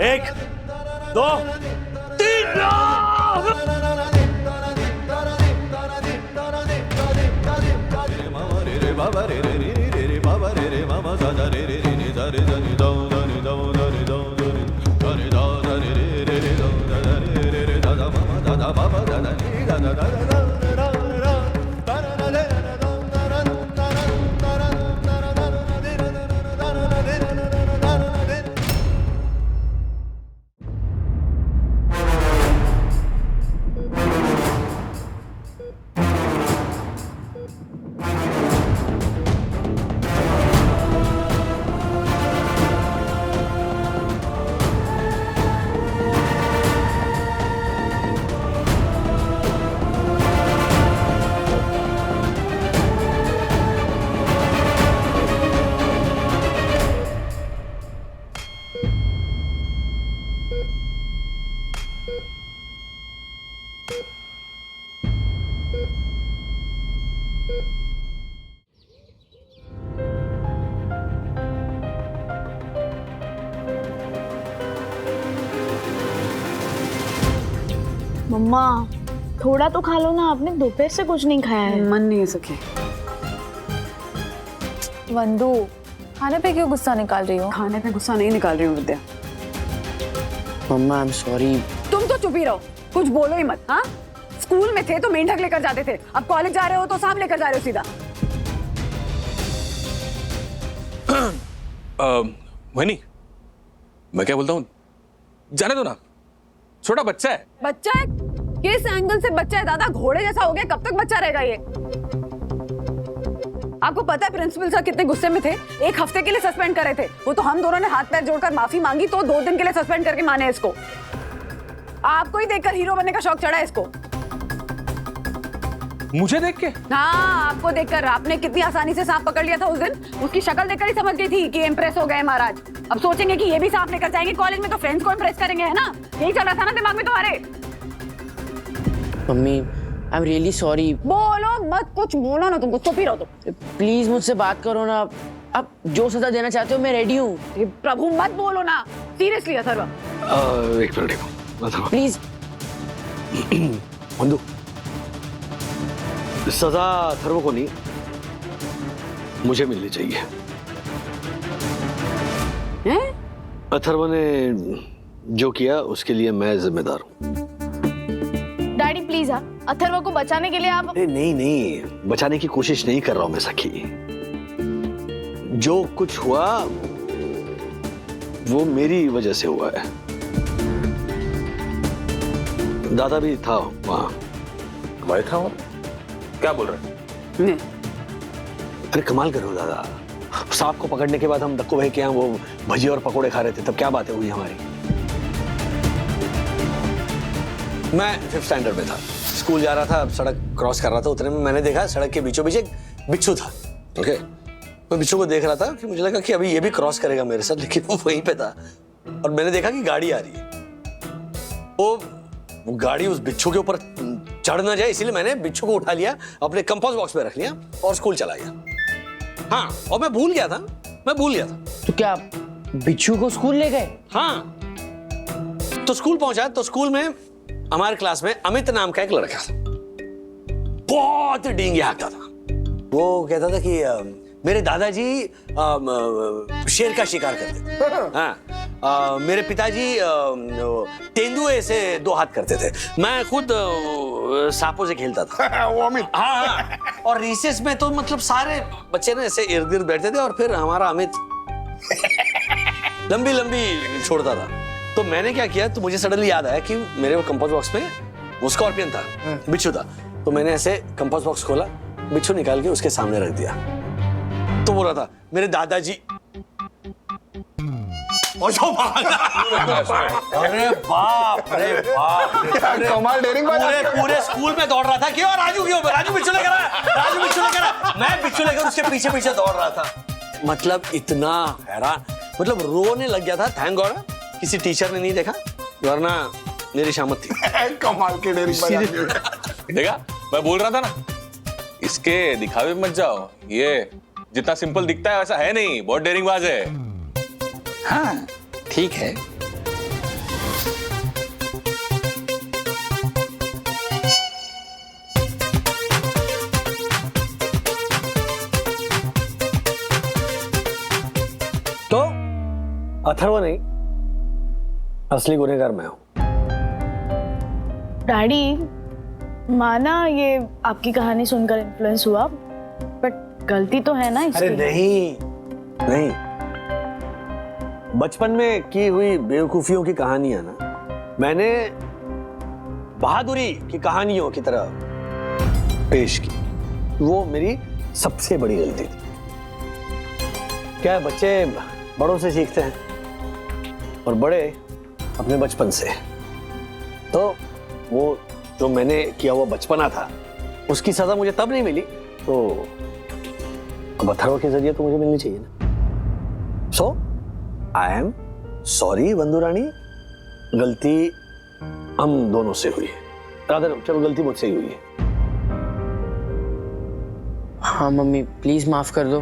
1 2 3 मम्मा थोड़ा तो खा लो ना, आपने दोपहर से कुछ नहीं खाया है। मन नहीं है सके। वंदू खाने पे क्यों गुस्सा निकाल रही हो? खाने पे गुस्सा नहीं निकाल रही हूँ विद्या। मम्मा आई एम सॉरी। तुम तो चुप ही रहो, कुछ बोलो ही मत। हाँ, स्कूल में थे तो मेंढक लेकर जाते थे, अब कॉलेज जा रहे हो तो सांप लेकर जा रहे हो सीधा। वही मैं क्या बोलता हूँ, जाने दो ना, छोटा बच्चा है। बच्चा है? किस एंगल से बच्चा है दादा? घोड़े जैसा हो गया, कब तक बच्चा रहेगा ये? आपको पता है प्रिंसिपल सर कितने गुस्से में थे? 1 हफ्ते के लिए सस्पेंड करे थे। वो तो हम दोनों ने हाथ पैर जोड़कर माफी मांगी तो 2 दिन के लिए सस्पेंड करके माने इसको। आपको ही देखकर हीरो बनने का शौक चढ़ा है इसको। मुझे देख के? हाँ, आपको देखकर। आपने कितनी आसानी से सांप पकड़ लिया था उस दिन, उसकी शक्ल देखकर ही समझ गई थी कि इम्प्रेस हो गए महाराज। अब सोचेंगे कि ये भी सांप लेकर जाएंगे कॉलेज में तो फ्रेंड्स को इम्प्रेस करेंगे, है ना? यही चल रहा था ना दिमाग में तुम्हारे? Mummy I am really sorry. बोलो मत, कुछ बोलो ना, तुमको चुप ही रहो तुम। प्लीज मुझसे बात करो ना, आप जो सजा देना चाहते हो मैं रेडी हूँ। प्रभु मत बोलो ना, सीरियसली अथर्व। एक मिनट प्लीज। वंदू, सजा अथर्व को नहीं, मुझे मिलनी चाहिए। हैं? अथर्व ने जो किया उसके लिए मैं जिम्मेदार हूँ। डैडी प्लीज अथर्व को बचाने के लिए आप। नहीं, बचाने की कोशिश नहीं कर रहा हूं मैं सखी। जो कुछ हुआ वो मेरी वजह से हुआ है। दादा भी था वहां। भाई था और क्या बोल रहे हैं? अरे कमाल कर रहे हो दादा, सांप को पकड़ने के बाद हम दक्कू भाई के यहाँ वो भजी और पकोड़े खा रहे थे, तब क्या बातें हुई हमारी। मैं 5th स्टैंडर्ड में था, स्कूल जा रहा था, सड़क क्रॉस कर रहा था, उतने में मैंने देखा सड़क के बीचों बीच एक बिच्छू था। ओके, मैं बिच्छू को देख रहा था कि मुझे लगा कि अभी ये भी क्रॉस करेगा मेरे साथ, लेकिन वो वहीं पे था और मैंने देखा कि गाड़ी आ रही है। वो गाड़ी उस बिच्छू के ऊपर चढ़ ना जाए इसीलिए मैंने बिच्छू को उठा लिया, अपने कंपास बॉक्स में रख लिया और स्कूल चला गया। हाँ, और मैं भूल गया था। तो क्या बिच्छू को स्कूल ले गए? हाँ, तो स्कूल पहुंचा तो स्कूल में हमारे क्लास में अमित नाम का एक लड़का था, बहुत डींगे हाँकता था। वो कहता था कि मेरे दादाजी शेर का शिकार करते थे। हाँ, मेरे पिताजी तेंदुए से 2 हाथ करते थे। मैं खुद सांपों से खेलता था। वो अमित। हाँ, और रिसेस में तो मतलब सारे बच्चे ना ऐसे इर्द गिर्द बैठते थे और फिर हमारा अमित लंबी लंबी छोड़ता था। तो मैंने क्या किया, तो मुझे सडनली याद आया कि मेरे वो कंपास बॉक्स में वो स्कॉर्पियन था, बिच्छू था। तो मैंने ऐसे कंपास बॉक्स खोला, बिच्छू निकाल के उसके सामने रख दिया। तो बोल रहा था मेरे दादाजी। अरे बाप रे बाप, कमाल डेयरिंग बात। पूरे स्कूल में दौड़ रहा था। क्यों राजू बिच्छू लेकर आया, राजू बिच्छू लेकर आया। मैं बिच्छू लेकर उसके पीछे पीछे दौड़ रहा था। मतलब इतना हैरान, मतलब रोने लग गया था। थैंक गॉड किसी टीचर ने नहीं देखा, वरना मेरी शामत थी। कमाल के डेयरिंग बात। देखा, मैं बोल रहा था ना, इसके दिखावे मत जाओ, ये जितना सिंपल दिखता है वैसा है नहीं, बहुत डेयरिंग बाज है। हाँ ठीक है, अथर्व नहीं, असली गुनहगार मैं हूं। डैडी, माना ये आपकी कहानी सुनकर इन्फ्लुएंस हुआ, बट गलती तो है ना अरे इसकी। नहीं नहीं, बचपन में की हुई बेवकूफियों की कहानियां ना मैंने बहादुरी की कहानियों की तरह पेश की। वो मेरी सबसे बड़ी गलती थी। क्या है, बच्चे बड़ों से सीखते हैं और बड़े अपने बचपन से। तो वो जो मैंने किया वो बचपना था, उसकी सजा मुझे तब नहीं मिली, तो अब अथर्व के जरिए तो मुझे मिलनी चाहिए ना। सो आई एम सॉरी बंधु रानी, गलती हम दोनों से हुई है। राधर, चलो गलती मुझसे ही हुई है। हाँ मम्मी, प्लीज माफ कर दो।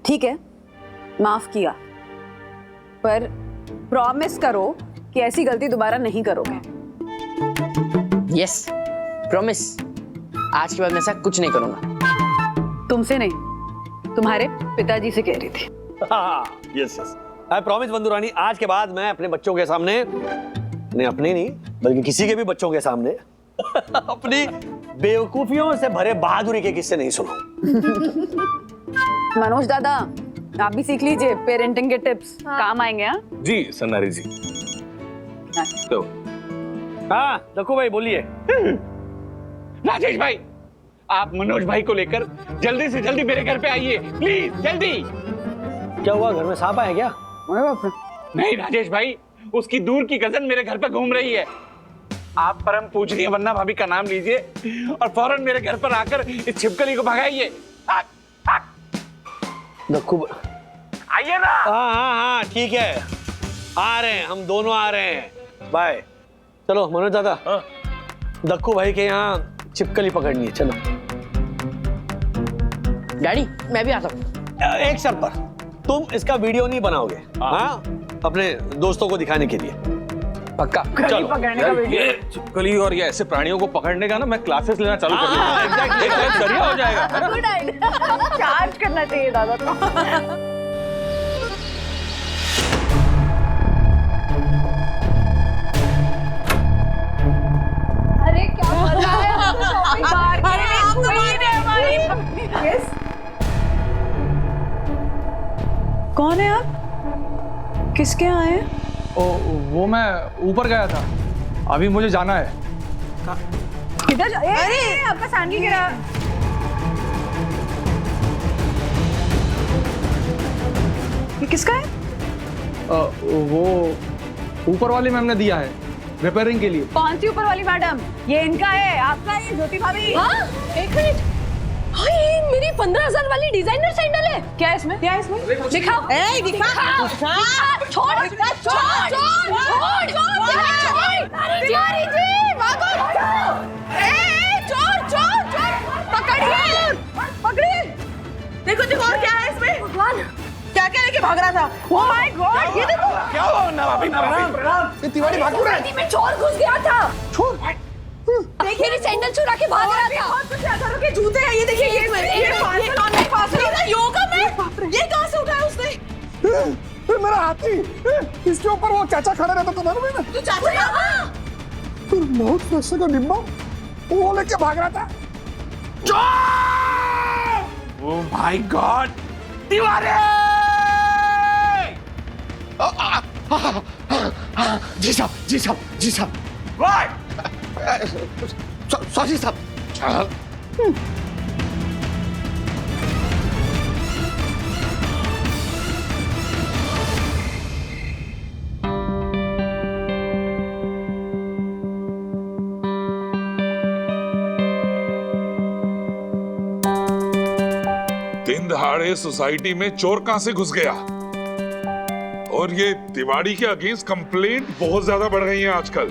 ठीक है, माफ किया, पर प्रॉमिस करो कि ऐसी गलती दोबारा नहीं करोगे। Yes, promise. आज के बाद मैं ऐसा कुछ नहीं करूंगा। तुमसे नहीं, तुम्हारे पिताजी से कह रही थी। यस यस, आई प्रॉमिस बंधु रानी, आज के बाद मैं अपने बच्चों के सामने, नहीं अपने नहीं बल्कि किसी के भी बच्चों के सामने अपनी बेवकूफियों से भरे बहादुरी के किस्से नहीं सुनाऊं। मनोज दादा, आप भी सीख लीजिए, पेरेंटिंग के टिप्स काम आएंगे। हाँ जी सन्नारी जी। तो हाँ दक्कू भाई बोलिए। राजेश भाई, आप मनोज भाई को लेकर जल्दी से जल्दी मेरे घर पे आइए, प्लीज जल्दी। क्या हुआ, घर में सांप आया क्या? नहीं राजेश भाई, उसकी दूर की कजन मेरे घर पे घूम रही है। आप परम पूजनीय वन्ना भाभी का नाम लीजिए और फौरन मेरे घर पर आकर इस छिपकली को भगाइए। दक्कू, आइए ना। हाँ हाँ हाँ ठीक है, आ रहे हैं, हम दोनों आ रहे हैं। बाय। चलो मनोज दादा, दक्कू भाई के यहाँ छिपकली पकड़नी है, चलो। डैडी, मैं भी आता हूँ। एक शर्त पर, तुम इसका वीडियो नहीं बनाओगे, हाँ, अपने दोस्तों को दिखाने के लिए। पक्का। चलो पकड़ने का वीडियो। ये छिपकली और ये ऐसे प्राणियों को पकड़ने का ना मैं क्लासेस लेना चालू कर दूंगा। एग्जैक्टली, एक जरिया हो जाएगा, है ना? Good idea. चार्ज करना चाहिए दादा को। अरे क्या कर रहा है? कौन है आप? किसके यहाँ आए हैं? वो मैं ऊपर गया था, अभी मुझे जाना है। किधर? अरे आपका सैंडल गिरा। ये किसका है? वो ऊपर वाली मैम ने दिया है रिपेयरिंग के लिए। कौन सी ऊपर वाली मैडम? ये इनका है, आपका है, ज्योति भाभी। हाँ? एक मिनट, हाँ ये मेरी 15,000 वाली डिजाइनर सैंडल है। क्या है इसमें? क्या है इसमें? दिखाओ। ए दिखाओ। छोड़ छोड़ छोड़ छोड़ छोड़। तिवारी जी भागो। ए छोड़ छोड़ छोड़। पकड़िए पकड़िए। देखो देखो और क्या है इसमें? भगवान, क्या क्या लेके भाग रहा था? ओह माय गॉड, ये देखो। क्या हुआ वन्ना भाभी? प्रणाम। ये तिवारी भाग क्यों रहा है? में चोर घुस गया था। चोर? देखिए मेरी सैंडल चुरा के भाग रहा था। बहुत कुछ हजारों के जूते हैं, ये देखिए, ये पार्सल ऑनलाइन पार्सल। योगा में ये कहाँ से उठाया उसने? फिर मेरा हाथी, इसके ऊपर वो चाचा खड़ा रहता था ना, तू चाचा कहाँ? फिर बहुत पैसे का डिब्बा वो लेके भाग रहा था। Oh my god, Tiwari! जी साहब, जी साहब, जी साहब। सॉरी साहब। दिन दहाड़े सोसाइटी में चोर कहां से घुस गया? और ये तिवारी के अगेंस्ट कंप्लेंट बहुत ज्यादा बढ़ गई है आजकल।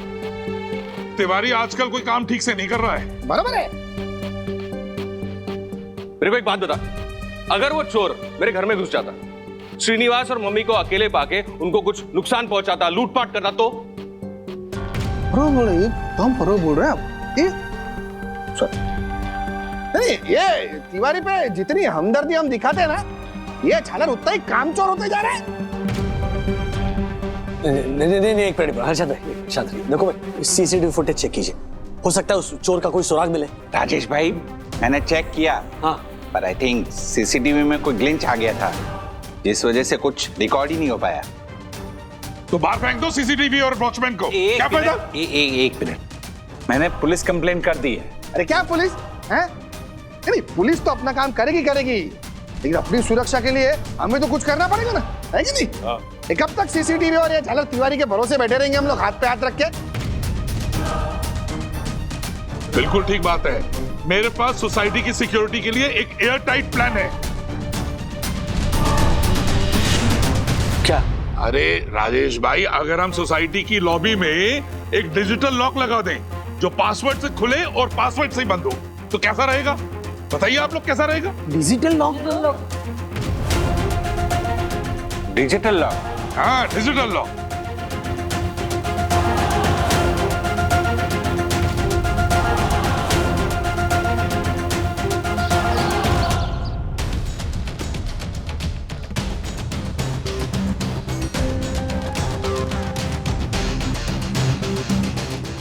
तिवारी आजकल कोई काम ठीक से नहीं कर रहा है। बराबर है। मेरे को एक बात बता, अगर वो चोर मेरे घर में घुस जाता, श्रीनिवास और मम्मी को अकेले पाके उनको कुछ नुकसान पहुंचाता, लूटपाट करता, तो बराबर बोल रहे हैं आप। नहीं, ये तिवारी पे जितनी हमदर्दी हम दिखाते हैं ना, ये झालर उतना ही कामचोर होते जा रहे हैं। नहीं एक मिनट हर्षद भाई देखो भाई सीसीटीवी फुटेज चेक कीजिए, हो सकता है उस चोर का कोई सुराग मिले। राजेश भाई मैंने चेक किया, हाँ पर आई थिंक सीसीटीवी में कोई ग्लिच आ गया था, जिस वजह से कुछ रिकॉर्ड ही नहीं हो पाया। तो बाहर फेंक दो सीसीटीवी और वॉचमैन को। क्या फायदा? एक मिनट, मैंने पुलिस कंप्लेंट कर दी है। अरे क्या पुलिस है? नहीं पुलिस तो अपना काम करेगी, लेकिन अपनी सुरक्षा के लिए हमें तो कुछ करना पड़ेगा ना, है कि नहीं? कब तक सीसीटीवी और ये झालर तिवारी के भरोसे बैठे रहेंगे हम लोग हाथ पे हाथ रख के? बिल्कुल ठीक बात है, मेरे पास सोसाइटी की सिक्योरिटी के लिए एक एयर टाइट प्लान है। क्या? अरे राजेश भाई, अगर हम सोसाइटी की लॉबी में एक डिजिटल लॉक लगा दें जो पासवर्ड से खुले और पासवर्ड से ही बंद हो, तो कैसा रहेगा? बताइए आप लोग, कैसा रहेगा? Digital lock? Digital lock? हाँ डिजिटल लॉक।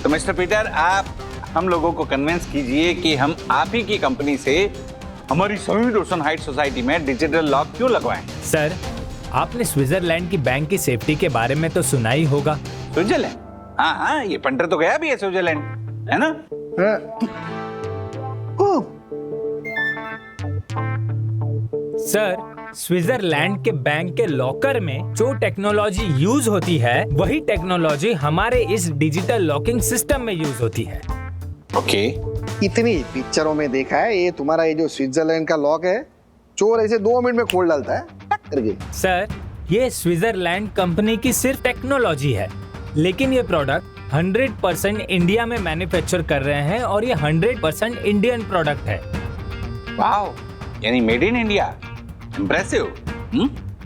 तो मिस्टर पीटर, आप हम लोगों को कन्विंस कीजिए कि हम आप ही की कंपनी से हमारी सभी रोशन हाइट सोसाइटी में डिजिटल लॉक क्यों लगवाएं? सर, आपने स्विट्जरलैंड की बैंक की सेफ्टी के बारे में तो सुना ही होगा। स्विट्जरलैंड? हाँ, ये पंटर तो गया भी है स्विट्जरलैंड, है ना? सर, स्विट्जरलैंड के बैंक के लॉकर में जो टेक्नोलॉजी यूज होती है, वही टेक्नोलॉजी हमारे इस डिजिटल लॉकिंग सिस्टम में यूज होती है। ओके। इतनी पिक्चरों में देखा है, ये तुम्हारा ये जो स्विट्जरलैंड का लॉक है, चोर ऐसे 2 मिनट में खोल डालता है करके। सर, ये स्विट्जरलैंड कंपनी की सिर्फ टेक्नोलॉजी है, लेकिन ये प्रोडक्ट 100% इंडिया में मैन्युफैक्चर कर रहे हैं और ये 100% इंडियन प्रोडक्ट है। वाओ, यानी मेड इन इंडिया। इम्प्रेसिव।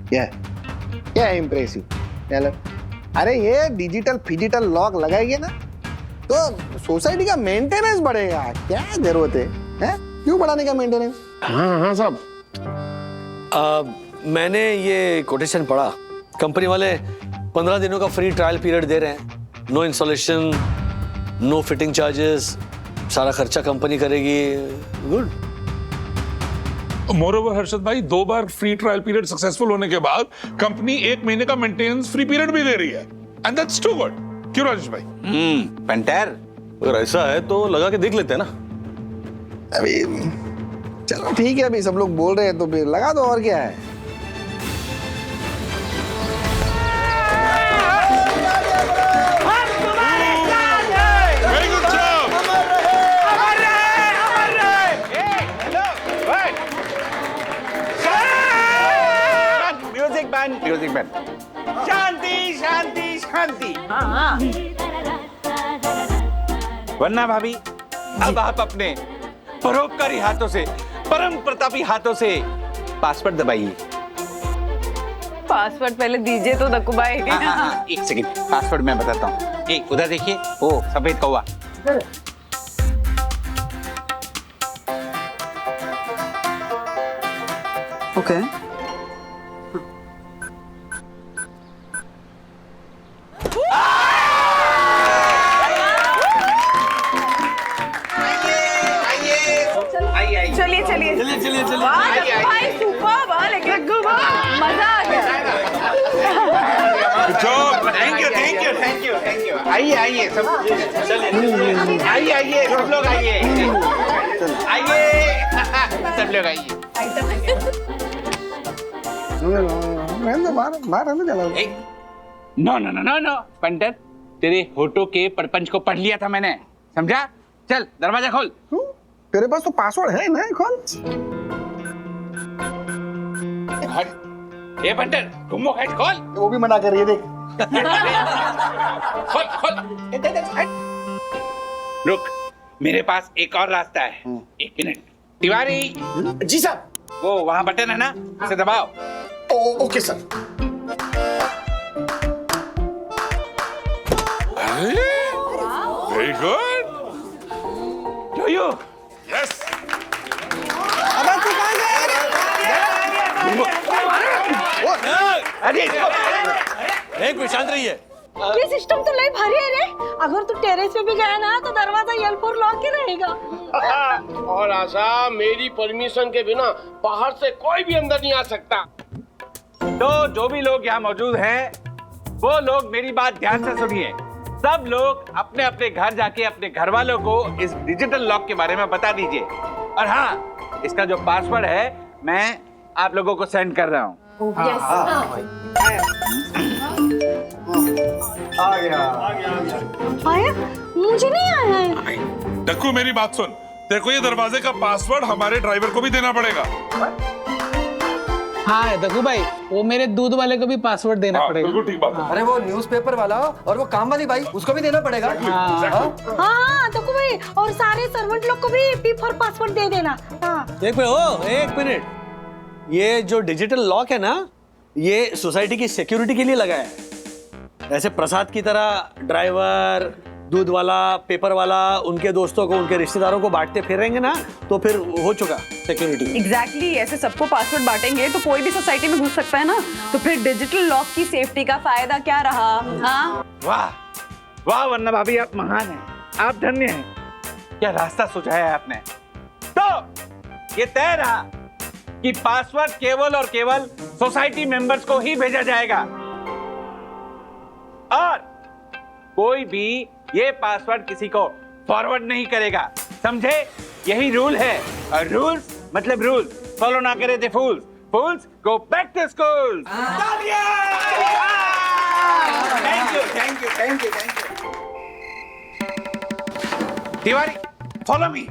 क्या इम्प्रेसिव? चलो, अरे ये डिजिटल लॉक लगाएंगे ना तो सोसाइटी का मेंटेनेंस बढ़ेगा। क्या जरूरत है, क्यों बढ़ाने का मेंटेनेंस? हाँ साहब, मैंने ये कोटेशन पढ़ा, कंपनी वाले 15 दिनों का फ्री ट्रायल पीरियड दे रहे हैं, no installation, no fitting charges, सारा खर्चा कंपनी करेगी। गुड। मोरओवर हर्षद भाई, 2 बार फ्री ट्रायल पीरियड सक्सेसफुल होने के बाद कंपनी 1 महीने का मेंटेनेंस फ्री पीरियड भी दे रही है, एंड दैट्स टू गुड। क्यों राजेश भाई? पंटर, अगर ऐसा है तो लगा के देख लेते हैं ना। अभी चलो ठीक है, अभी सब लोग बोल रहे हैं तो फिर लगा दो, और क्या है। Very good job. Music band. शांति शांति शांति। वरना भाभी, अब आप अपने परोपकारी हाथों से, परम प्रतापी हाथों से पासवर्ड दबाइए। पासवर्ड पहले दीजिए तो दक्कू भाई। हाँ, एक सेकंड, पासवर्ड मैं बताता हूँ। एक उधर देखिए, ओ सफेद कौवा। ओके। चलिए भाई, सुपर बॉल, लेकिन मजा आ गया। Good job. Thank you. आइए सब, आइए सब लोग आइए, सब लोग आइए। नो पंडित, तेरे होठों के प्रपंच को पढ़ लिया था मैंने, समझा? चल दरवाजा खोल। तेरे पास तो पासवर्ड है ना, खोल। ये पंडित, घुमो हेड खोल। वो भी मना कर रही है, देख। खोल। रुक, मेरे पास एक और रास्ता है। 1 मिनट। तिवारी जी साहब। वो वहां बटन है ना, उसे दबाओ। Okay sir. Very good. यो यस। अबे तू कहाँ गया? अरे एक मिनट शांत रहिए। ये सिस्टम तो लई भारी है रे। अगर तू टेरेस पे भी गया ना तो दरवाजा यलपुर लॉक ही रहेगा। और आशा, मेरी परमिशन के बिना बाहर से कोई भी अंदर नहीं आ सकता। तो जो भी लोग यहाँ मौजूद हैं, वो लोग मेरी बात ध्यान से सुनिए। सब लोग अपने अपने घर जाके अपने घर वालों को इस डिजिटल लॉक के बारे में बता दीजिए। और हाँ, इसका जो पासवर्ड है मैं आप लोगों को सेंड कर रहा हूँ। आया? मुझे नहीं आया है। डक्कू मेरी बात सुन, तेरे को ये दरवाजे का पासवर्ड हमारे ड्राइवर को भी देना पड़ेगा। हाँ दक्कू भाई, वो मेरे दूध वाले को भी पासवर्ड देना पड़ेगा। बिल्कुल ठीक बात है। अरे वो न्यूज़पेपर वाला और वो काम वाली भाई, उसको भी देना पड़ेगा। हाँ दक्कू भाई, और सारे सर्वेंट लोग को भी P4 पासवर्ड दे देना। हाँ। एक मिनट, ये जो डिजिटल लॉक है ना, ये सोसाइटी की सिक्योरिटी के लिए लगा है। ऐसे प्रसाद की तरह ड्राइवर, दूध वाला, पेपर वाला उनके दोस्तों को, उनके रिश्तेदारों को बांटते फिरेंगे ना, तो फिर हो चुका सिक्योरिटी। एग्जैक्टली, ऐसे सबको पासवर्ड बांटेंगे तो कोई भी सोसाइटी में घुस सकता है ना। तो फिर डिजिटल लॉक की सेफ्टी का फायदा क्या रहा? हाँ, वाह वाह वन्ना भाभी, आप महान हैं, आप धन्य हैं। क्या रास्ता सुझाया है आपने। तो ये तय रहा कि पासवर्ड केवल और केवल सोसाइटी मेंबर्स को ही भेजा जाएगा और कोई भी ये पासवर्ड किसी को फॉरवर्ड नहीं करेगा, समझे? यही रूल है। और रूल्स मतलब रूल फॉलो ना करे थे fools, fools go back to school. Thank you thank you thank you thank you. Tiwari follow me.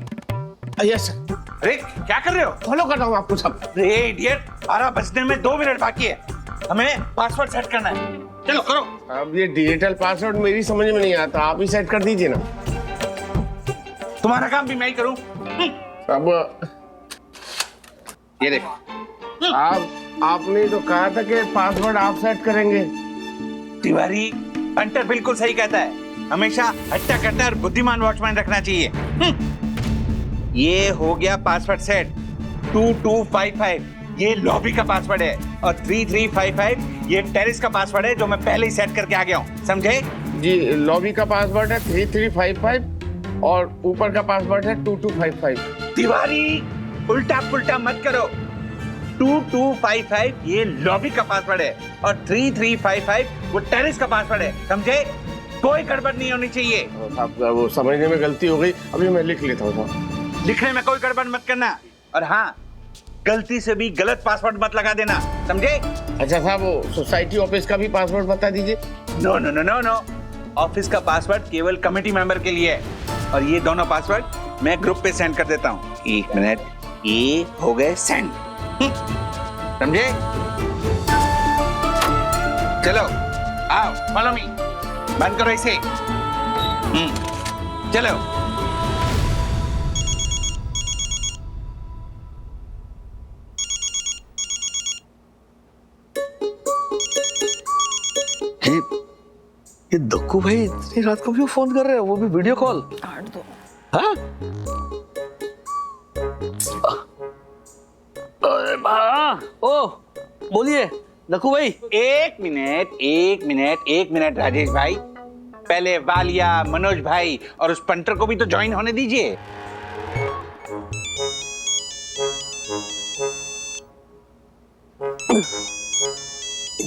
Yes sir. अरे क्या कर रहे हो? फॉलो कर रहा हूँ आपको सब। अरे इडियट, 12 बजने में 2 मिनट बाकी है, हमें पासवर्ड सेट करना है। चलो करो। अब ये डिजिटल पासवर्ड मेरी समझ में नहीं आता, आप ही सेट कर दीजिए ना। तुम्हारा काम भी मैं ही करूं। अब ये देखो, आपने तो कहा था कि पासवर्ड आप सेट करेंगे। तिवारी पंटर बिल्कुल सही कहता है, हमेशा हट्टा कट्टा और बुद्धिमान वॉचमैन रखना चाहिए। ये हो गया पासवर्ड सेट। 2255 ये लॉबी का पासवर्ड है और 3355 ये टेरेस का पासवर्ड है जो मैं पहले ही सेट करके आ गया हूँ, समझे? जी, लॉबी का पासवर्ड है 3355 और ऊपर का पासवर्ड है 2255। तिवारी उल्टा पुल्टा मत करो। 2255 ये लॉबी का पासवर्ड है और 3355 वो टेरेस का पासवर्ड है, समझे? कोई गड़बड़ नहीं होनी चाहिए। अब वो समझने में गलती हो गई, अभी मैं लिख लेता हूँ। लिखने में कोई गड़बड़ मत करना और हाँ, गलती से भी गलत पासवर्ड मत लगा देना, समझे? अच्छा साहब, वो सोसाइटी ऑफिस का भी पासवर्ड बता दीजिए। No no no no no, office का पासवर्ड केवल कमेटी मेंबर के लिए है और ये दोनों पासवर्ड मैं ग्रुप पे सेंड कर देता हूँ। 1 मिनट, ये हो गए सेंड, समझे? चलो आओ, फॉलो मी। बंद करो इसे। चलो। ये दक्कू भाई इतनी रात को क्यों फोन कर रहे हैं, वो भी वीडियो कॉल? काट दो। हाँ? ओ बोलिए दक्कू भाई। एक मिनट राजेश भाई, पहले वालिया, मनोज भाई और उस पंटर को भी तो ज्वाइन होने दीजिए।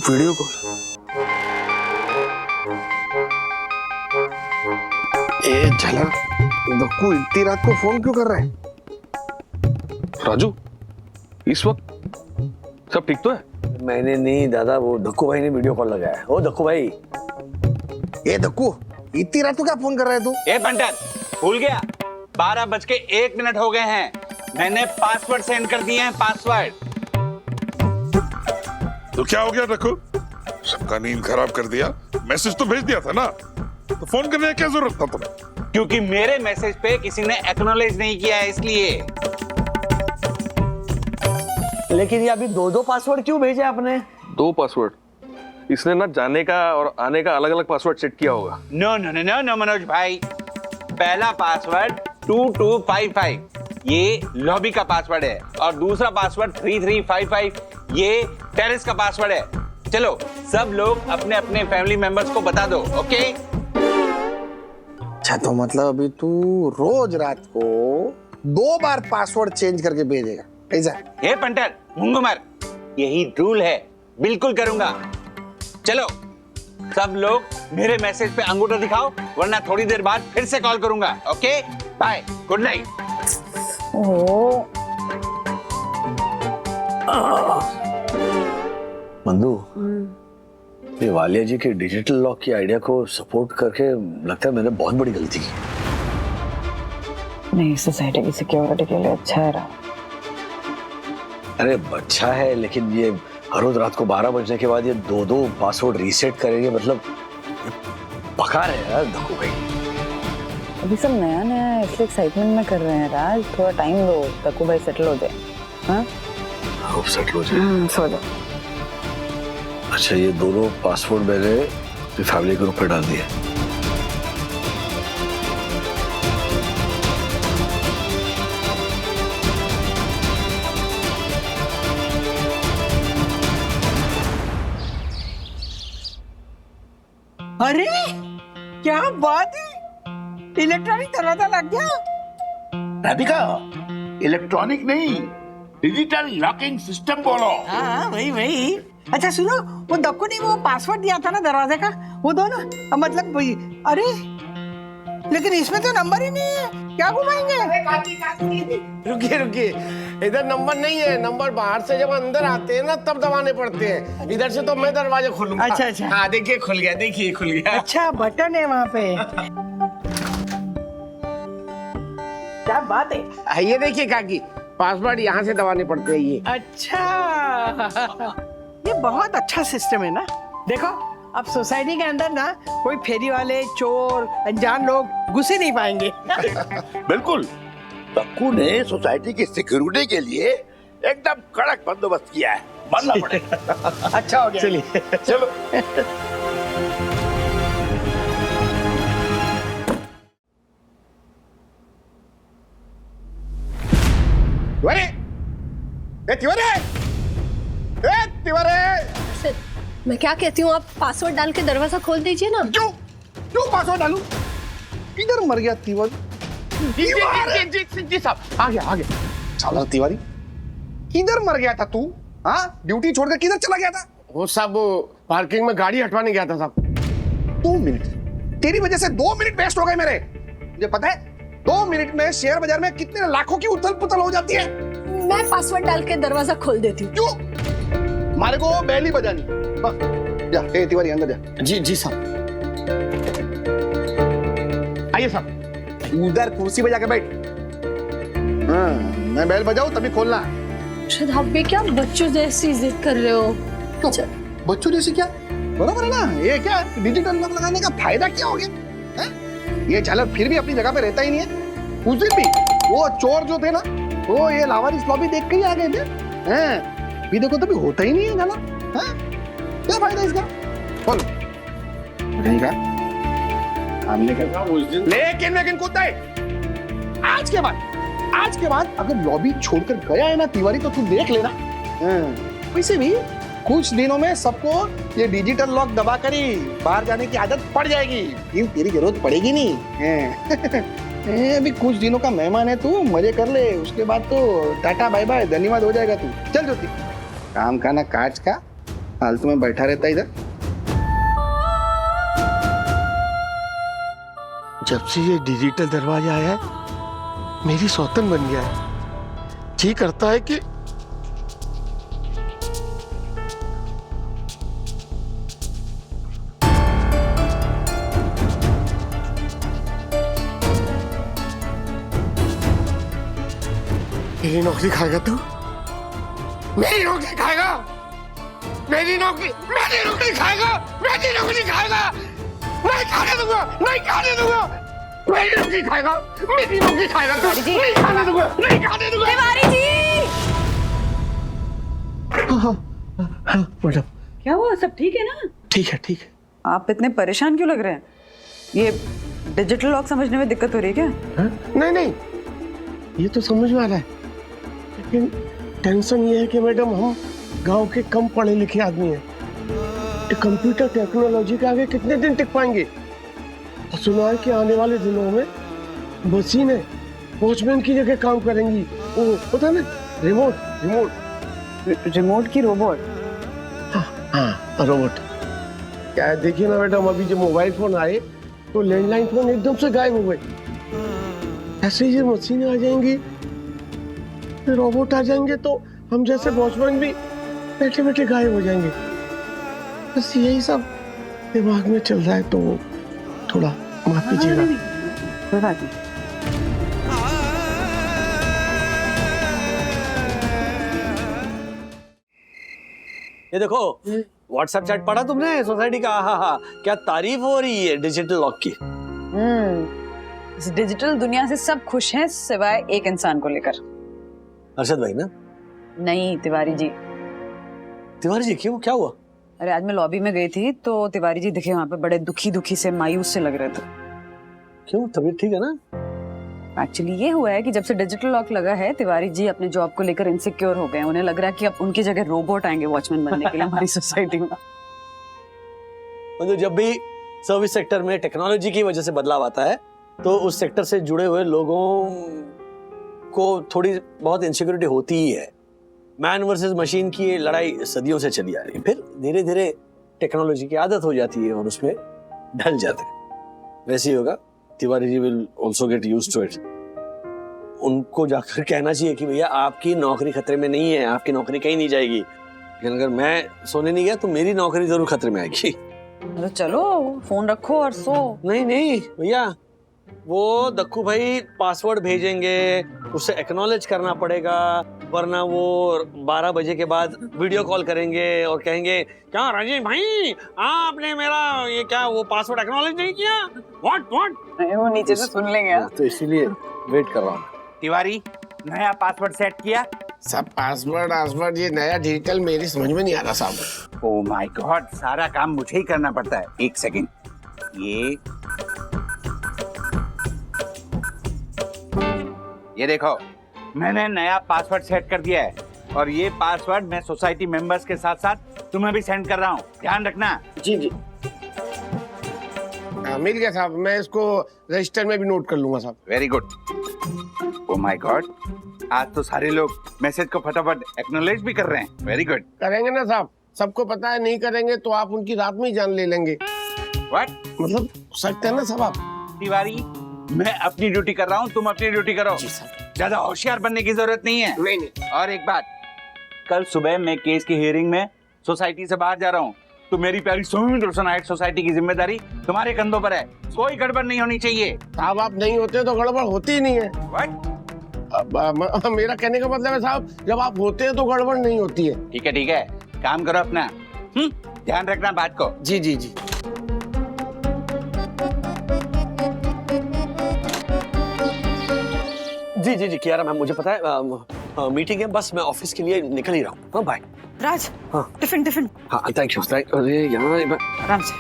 Video call. ए झलक, दक्कू इतनी रात को फोन क्यों कर रहा है? राजू, इस वक्त सब ठीक तो है? मैंने नहीं दादा, वो दक्कू भाई ने वीडियो कॉल लगाया है। ओ दक्कू भाई। ए दक्कू, इतनी रात को क्या फोन कर रहा है तू? ए पंटर, भूल गया? 12:01 हो गए हैं, मैंने पासवर्ड सेंड कर दिए हैं, पासवर्ड। तो क्या हो गया डक्कू? सबका नींद खराब कर दिया? मैसेज तो भेज दिया था ना, तो फोन करने की क्या जरूरत था तुम्हें? क्योंकि मेरे मैसेज पे किसी ने एक्नॉलेज नहीं किया है, इसलिए। लेकिन ये अभी 2 पासवर्ड क्यों भेजे आपने? 2 पासवर्ड? इसने ना जाने का और आने का अलग अलग पासवर्ड सेट किया होगा। No no no no no Manoj भाई, पहला पासवर्ड 2255 ये लॉबी का पासवर्ड है और दूसरा पासवर्ड 3355 ये टेरेस का पासवर्ड है। चलो सब लोग अपने अपने फैमिली मेंबर्स को बता दो, ओके? अच्छा तो मतलब अभी तू रोज रात को 2 बार पासवर्ड चेंज करके भेजेगा ऐसा? ये पंटर मुंगमर, यही रूल है, बिल्कुल करूंगा। चलो सब लोग मेरे मैसेज पे अंगूठा दिखाओ, वरना थोड़ी देर बाद फिर से कॉल करूंगा, okay? Bye, good night. Mandu, ये वालिया जी के डिजिटल लॉक की आइडिया को सपोर्ट करके लगता है मैंने बहुत बड़ी गलती की। नहीं, सोसाइटी की सिक्योरिटी के लिए अच्छा है रहा। अरे अच्छा है, लेकिन ये हर रोज रात को 12 बजने के बाद ये 2-2 पासवर्ड रीसेट करेंगे, मतलब पका रहे हैं यार धक्कू भाई। अभी सब नया नया है, इसलिए एक्साइटमेंट में कर रहे हैं राज। थोड़ा टाइम दो, धक्कू भाई सेटल हो जाए। हाँ, होप सेटल हो जाए। सो जाओ। अच्छा, ये दोनों पासवर्ड मैंने फैमिली ग्रुप पे डाल दिए। अरे क्या बात है, इलेक्ट्रॉनिक दरवाजा लग गया। राधिका, इलेक्ट्रॉनिक नहीं, डिजिटल लॉकिंग सिस्टम बोलो। हाँ वही वही। अच्छा सुनो, वो दक्कू ने वो पासवर्ड दिया था ना दरवाजे का, वो दो ना। मतलब वही। अरे लेकिन इसमें तो नंबर ही नहीं है, क्या घुमाएंगे? रुकिए रुकिए, इधर नंबर नहीं है। नंबर बाहर से जब अंदर आते हैं ना तब दबाने पड़ते हैं। इधर से तो मैं दरवाजा खोलूंगा। अच्छा अच्छा। हाँ देखिए खुल गया, देखिए खुल गया। अच्छा बटन है वहाँ पे। क्या बात है। ये देखिए काकी, पासवर्ड यहाँ से दबाने पड़ते हैं ये। अच्छा ये बहुत अच्छा सिस्टम है ना। देखो अब सोसाइटी के अंदर ना कोई फेरी वाले, चोर, अनजान लोग घुस ही नहीं पाएंगे। बिल्कुल, दक्कू ने सोसाइटी की सिक्योरिटी के लिए एकदम कड़क बंदोबस्त किया है, मानना पड़ेगा। अच्छा हो गया। चलिए चलो। सर, मैं क्या कहती हूँ, आप पासवर्ड डाल के दरवाजा खोल दीजिए ना। क्यों क्यों पासवर्ड डालूं? किधर मर गया तिवारी? जी साहब, आ गया। साला तिवारी, किधर मर गया था तू? हाँ, ड्यूटी छोड़कर किधर चला गया था? वो साहब पार्किंग में गाड़ी हटवाने गया था साहब। 2 मिनट, तेरी वजह से 2 मिनट वेस्ट हो गए मेरे। मुझे पता है 2 मिनट में शेयर बाजार में कितने लाखों की उथल पुथल हो जाती है। मैं पासवर्ड डाल के दरवाजा खोल देती हूँ। क्यों? हमारे को बैल ही बजानी। जा, ए तिवारी अंदर जा। जी साहब। आइए साहब, उधर कुर्सी पे जाके बैठ। हाँ, मैं बैल बजाऊं तभी खोलना। शायद आप भी क्या बच्चों जैसी जिद कर रहे हो? तो, बच्चों जैसी क्या? बराबर है ना। ये क्या डिजिटल लॉक लगाने का फायदा क्या हो गया है? ये झालर फिर भी अपनी जगह पे रहता ही नहीं है। उस दिन भी वो चोर जो थे ना, वो ये लावारिस लॉबी देख के ही आ गए थे। हैं, भी देखो तो भी होता ही नहीं है झालर। हैं, क्या फायदा इसका? बोलो नहीं का हमने कहा उस दिन। लेकिन कूदता है। आज के बाद अगर लॉबी छोड़कर गया है ना तिवारी, तो तू देख लेना। वैसे भी कुछ दिनों में सबको ये डिजिटल लॉक दबा कर ही बाहर जाने की आदत पड़ जाएगी, फिर तेरी जरूरत पड़ेगी नहीं। अभी कुछ दिनों का मेहमान है तू, मजे कर ले, उसके बाद तो टाटा बाय बाय धन्यवाद हो जाएगा तू। चल ज्योति, काम का ना काज का, फालतू में बैठा रहता इधर। जब से ये डिजिटल दरवाजा आया है, मेरी सौतन बन गया है। जी करता है कि मेरी नौकरी खाएगा तू? मेरी नौकरी खाएगा? मेरी नौकरी खाएगा? मेरी नौकरी खाएगा? नहीं खाने दूंगा, नहीं खाने दूंगा। मेरी नौकरी खाएगा, मेरी नौकरी खाएगा तू? नहीं खाने दूंगा, नहीं खाने दूंगा। तिवारी जी! मैडम, क्या हुआ, सब ठीक है ना? ठीक है ठीक है। आप इतने परेशान क्यों लग रहे हैं? ये डिजिटल लॉक समझने में दिक्कत हो रही है क्या? नहीं, ये तो समझ में आ रहा है, लेकिन टेंशन ये है कि मैडम हम गांव के कम पढ़े लिखे आदमी हैं। कंप्यूटर टेक्नोलॉजी के आगे कितने दिन टिक पाएंगे? और सुना है कि आने वाले दिनों में मशीनें वॉचमैन की जगह काम करेंगी। वो पता ना, रिमोट की रोबोट। हाँ रोबोट। क्या है देखिए ना मैडम, अभी जो मोबाइल फोन आए तो लैंडलाइन फोन एकदम से गायब हो गए। ऐसे ही मशीनें आ जाएंगी, रोबोट आ जाएंगे तो हम जैसे वॉचमैन भी बैठे बैठे गायब हो जाएंगे। बस यही सब दिमाग में चल रहा है, तो थोड़ा माफ कीजिएगा। कोई बात नहीं। ये देखो व्हाट्सएप चैट पढ़ा तुमने सोसाइटी का? हाँ, क्या तारीफ हो रही है डिजिटल लॉक की। इस डिजिटल दुनिया से सब खुश हैं सिवाय एक इंसान को लेकर। अरशद भाई ना? नहीं, तिवारी जी। तिवारी जी क्यों, क्या हुआ? अरे आज मैं लॉबी में गई थी तो तिवारी जी दिखे वहां पे, बड़े दुखी से मायूस से लग रहे थे। क्यों, तबीयत ठीक है ना? एक्चुअली ये हुआ है कि जब से डिजिटल लॉक लगा है तिवारी जी अपने जॉब को लेकर इनसिक्योर हो गए। उन्हें लग रहा है कि अब उनकी जगह रोबोट आएंगे वॉचमैन बनने के लिए हमारी सोसाइटी में। मतलब जब भी सर्विस सेक्टर में टेक्नोलॉजी की वजह से बदलाव आता है तो उस सेक्टर से जुड़े हुए लोगों को थोड़ी बहुत इनसिक्योरिटी होती ही है। मैन वर्सेस मशीन की ये लड़ाई सदियों से चली आ रही है, फिर धीरे धीरे टेक्नोलॉजी की आदत हो जाती है और उसमें ढल जाते हैं। वैसे ही होगा, Tiwari ji will also get used to it. उनको जाकर कहना चाहिए कि भैया आपकी नौकरी खतरे में नहीं है, आपकी नौकरी कहीं नहीं जाएगी, लेकिन अगर मैं सोने नहीं गया तो मेरी नौकरी जरूर खतरे में आएगी। तो चलो फोन रखो और सो। नहीं भैया, वो दक्कू भाई पासवर्ड भेजेंगे, उससे एक्नॉलेज करना पड़ेगा, वरना वो 12 बजे के बाद वीडियो कॉल करेंगे और कहेंगे क्या राजीव भाई आपने मेरा ये क्या वो पासवर्ड एक्नॉलेज नहीं किया? व्हाट वो नीचे से सुन लेंगे। तो इसीलिए वेट कर रहा हूँ। तिवारी नया पासवर्ड सेट किया? सब पासवर्ड ये नया डिजिटल मेरी समझ में नहीं आ रहा साहब। ओह माय गॉड, सारा काम मुझे ही करना पड़ता है। एक सेकंड, ये देखो मैंने नया पासवर्ड सेट कर दिया है और ये पासवर्ड मैं सोसाइटी मेंबर्स के साथ साथ तुम्हें भी सेंड कर रहा हूँ, ध्यान रखना। जी मिल गया साहब, मैं इसको रजिस्टर में भी नोट कर लूंगा साहब। Very good. Oh my God, आज तो सारे लोग मैसेज को फटाफट एक्नॉलेज भी कर रहे हैं। Very good. करेंगे ना साहब, सबको पता है, नहीं करेंगे तो आप उनकी रात में ही जान ले लेंगे। व्हाट? मतलब सकते हैं ना साहब आप? तिवारी मैं अपनी ड्यूटी कर रहा हूँ, तुम अपनी ड्यूटी करो। ज्यादा होशियार बनने की जरूरत नहीं है। नहीं। और एक बात, कल सुबह मैं केस की हियरिंग में सोसाइटी से बाहर जा रहा हूँ, तो मेरी प्यारी रोशनाइट सोसाइटी की जिम्मेदारी तुम्हारे कंधों पर है। कोई गड़बड़ नहीं होनी चाहिए। साहब आप नहीं होते तो गड़बड़ होती ही नहीं है। व्हाट? मेरा कहने का मतलब है साहब, जब आप होते हैं तो गड़बड़ नहीं होती है। ठीक है, काम करो अपना। ध्यान रखना बात को। जी जी कियारा मैम, मुझे पता है मीटिंग है, बस मैं ऑफिस के लिए निकल ही रहा हूँ। हाँ बाय। राज, हाँ टिफिन। हाँ थैंक यू। अरे यहाँ आराम से।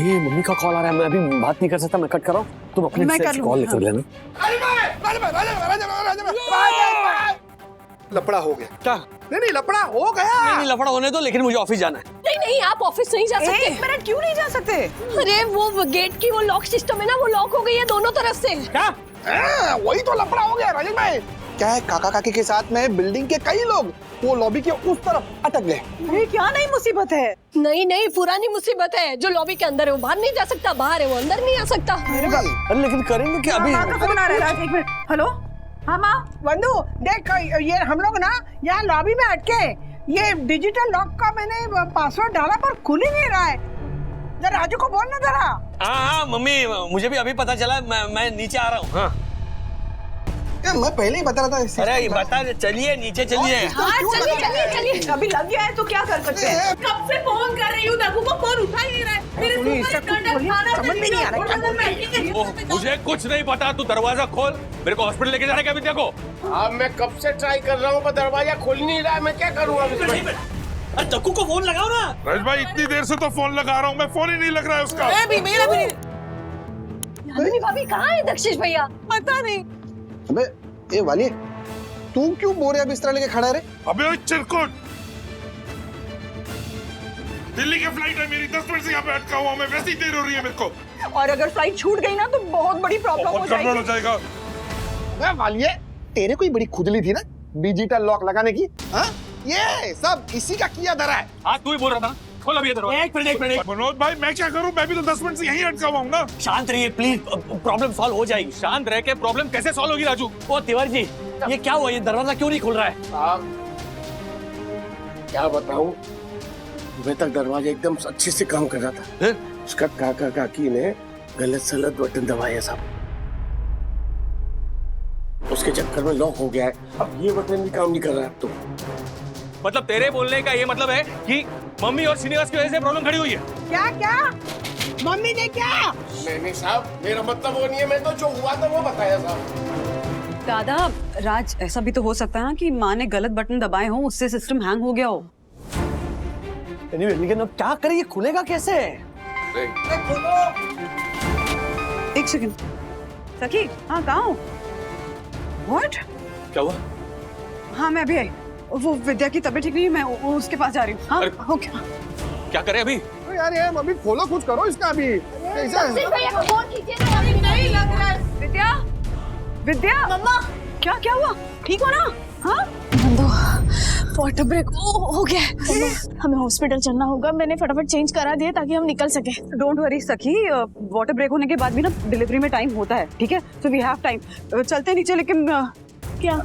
ये मम्मी का कॉल आ रहा है, मैं अभी बात नहीं कर सकता, मैं कट कर रहा हूँ, तुम अपने से कॉल लेकर लेना। लफड़ा हो गया क्या? नहीं लफड़ा हो गया। नहीं लफड़ा होने दो, लेकिन मुझे ऑफिस जाना है। नहीं आप ऑफिस नहीं जा सकते। एक मिनट क्यों नहीं जा सकते? अरे वो गेट की वो लॉक सिस्टम है ना, वो लॉक हो गई है दोनों तरफ से। क्या? वही तो लफड़ा हो गया राजेश भाई। क्या है, काका काकी के साथ में बिल्डिंग के कई लोग वो लॉबी के उस तरफ अटक गए। ये क्या नई मुसीबत है? नहीं पुरानी मुसीबत है। जो लॉबी के अंदर है वो बाहर नहीं जा सकता, बाहर है वो अंदर नहीं आ सकता। अरे लेकिन करेंगे क्या अभी? माँ का फोन आ रहा है राज, एक मिनट। हेलो हाँ माँ, बंधु देख, ये हम लोग ना यहाँ लॉबी में अटके, ये डिजिटल लॉक का मैंने पासवर्ड डाला पर खुल ही नहीं रहा है। जरा राजू को बोल ना जरा। हाँ मम्मी, मुझे भी अभी पता चला, मैं नीचे आ रहा हूँ। हाँ मैं पहले ही बता रहा था। अरे बता, चलिए नीचे चलिए। हाँ चलिए। अभी लग गया है तो क्या कर सकते हैं? कब से फोन कर रही हूँ, दक्कू को फोन उठा ही नहीं रहा है। समझ में नहीं आ रहा। मुझे कुछ नहीं पता, तू दरवाजा खोल, मेरे को हॉस्पिटल लेके जाना है क्या विद्या को? अब मैं कब से ट्राई कर रहा हूँ पर दरवाजा खोल नहीं रहा है, मैं क्या करूँ अब इसमें? अरे दक्कू को फोन लगाओ ना। राज भाई इतनी देर से तो फोन लगा रहा हूँ मैं, फोन ही नहीं लग रहा है उसका। मेरा भी नहीं। भाभी कहाँ है दक्षिश भैया? पता नहीं। अबे ए वाली, तू क्यों बोरिया बिस्तरा लेके खड़ा है रे? अबे ओए चिरकुट, दिल्ली की फ्लाइट है मेरी, 10 मिनट से यहाँ पे अटका हुआ, मैं वैसे ही देर हो रही है मेरे को। और अगर फ्लाइट छूट गई ना तो बहुत बड़ी प्रॉब्लम हो बहुत गड़बड़ हो जाएगी। जाएगा। वालिए, तेरे कोई बड़ी खुजली थी ना डिजिटल लॉक लगाने की? हाँ, ये सब इसी का किया धरा है। आज तू ही बोल रहा था, खोल अभी ये दरवाजा। एक मिनट मनोज भाई, मैं क्या करूं? मैं भी तो 10 मिनट से यहीं अटका हुआ हूं ना। शांत रहिए प्लीज, प्रॉब्लम सॉल्व हो जाएगी। शांत रह के प्रॉब्लम कैसे सॉल्व होगी राजू? ओ तिवारी जी, ये क्या हुआ? ये दरवाजा क्यों नहीं खुल रहा है? साहब क्या बताऊं, सुबह तक दरवाजा एकदम अच्छे से काम कर रहा था। उसका काका काकी ने गलत सलत बटन दबाया साहब, उसके चक्कर में लॉक हो गया है। अब ये बटन भी काम नहीं कर रहा है। तो मतलब तेरे बोलने का ये मतलब है कि मम्मी और श्रीनिवास की वजह से प्रॉब्लम खड़ी हुई है? क्या मम्मी ने क्या? नहीं साहब, मेरा मतलब वो नहीं है, मैं तो जो हुआ था वो बताया साहब। दादा, राज, ऐसा भी तो हो सकता है ना कि माँ ने गलत बटन दबाए हो, उससे सिस्टम हैंग हो गया हो। लेकिन अब क्या करें, ये खुलेगा कैसे? एक सेकंड सखी, हाँ कहाँ हो? What? क्या हुआ? हाँ मैं अभी आई। वो विद्या की तबीयत ठीक नहीं है, मैं उसके पास जा रही हूँ। हाँ ओके। क्या करें अभी? तो यार ये अभी खोलो, कुछ करो इसका अभी। विद्या, विद्या, मम्मा, क्या हुआ? ठीक हो ना? हाँ वाटर ब्रेक हो गया है। हमें हॉस्पिटल चलना होगा, मैंने फटाफट चेंज करा दिया ताकि हम निकल सके। डोंट वरी सखी, वाटर ब्रेक होने के बाद भी ना डिलीवरी में टाइम होता है, ठीक है? So we have time. चलते नीचे, लेकिन क्या?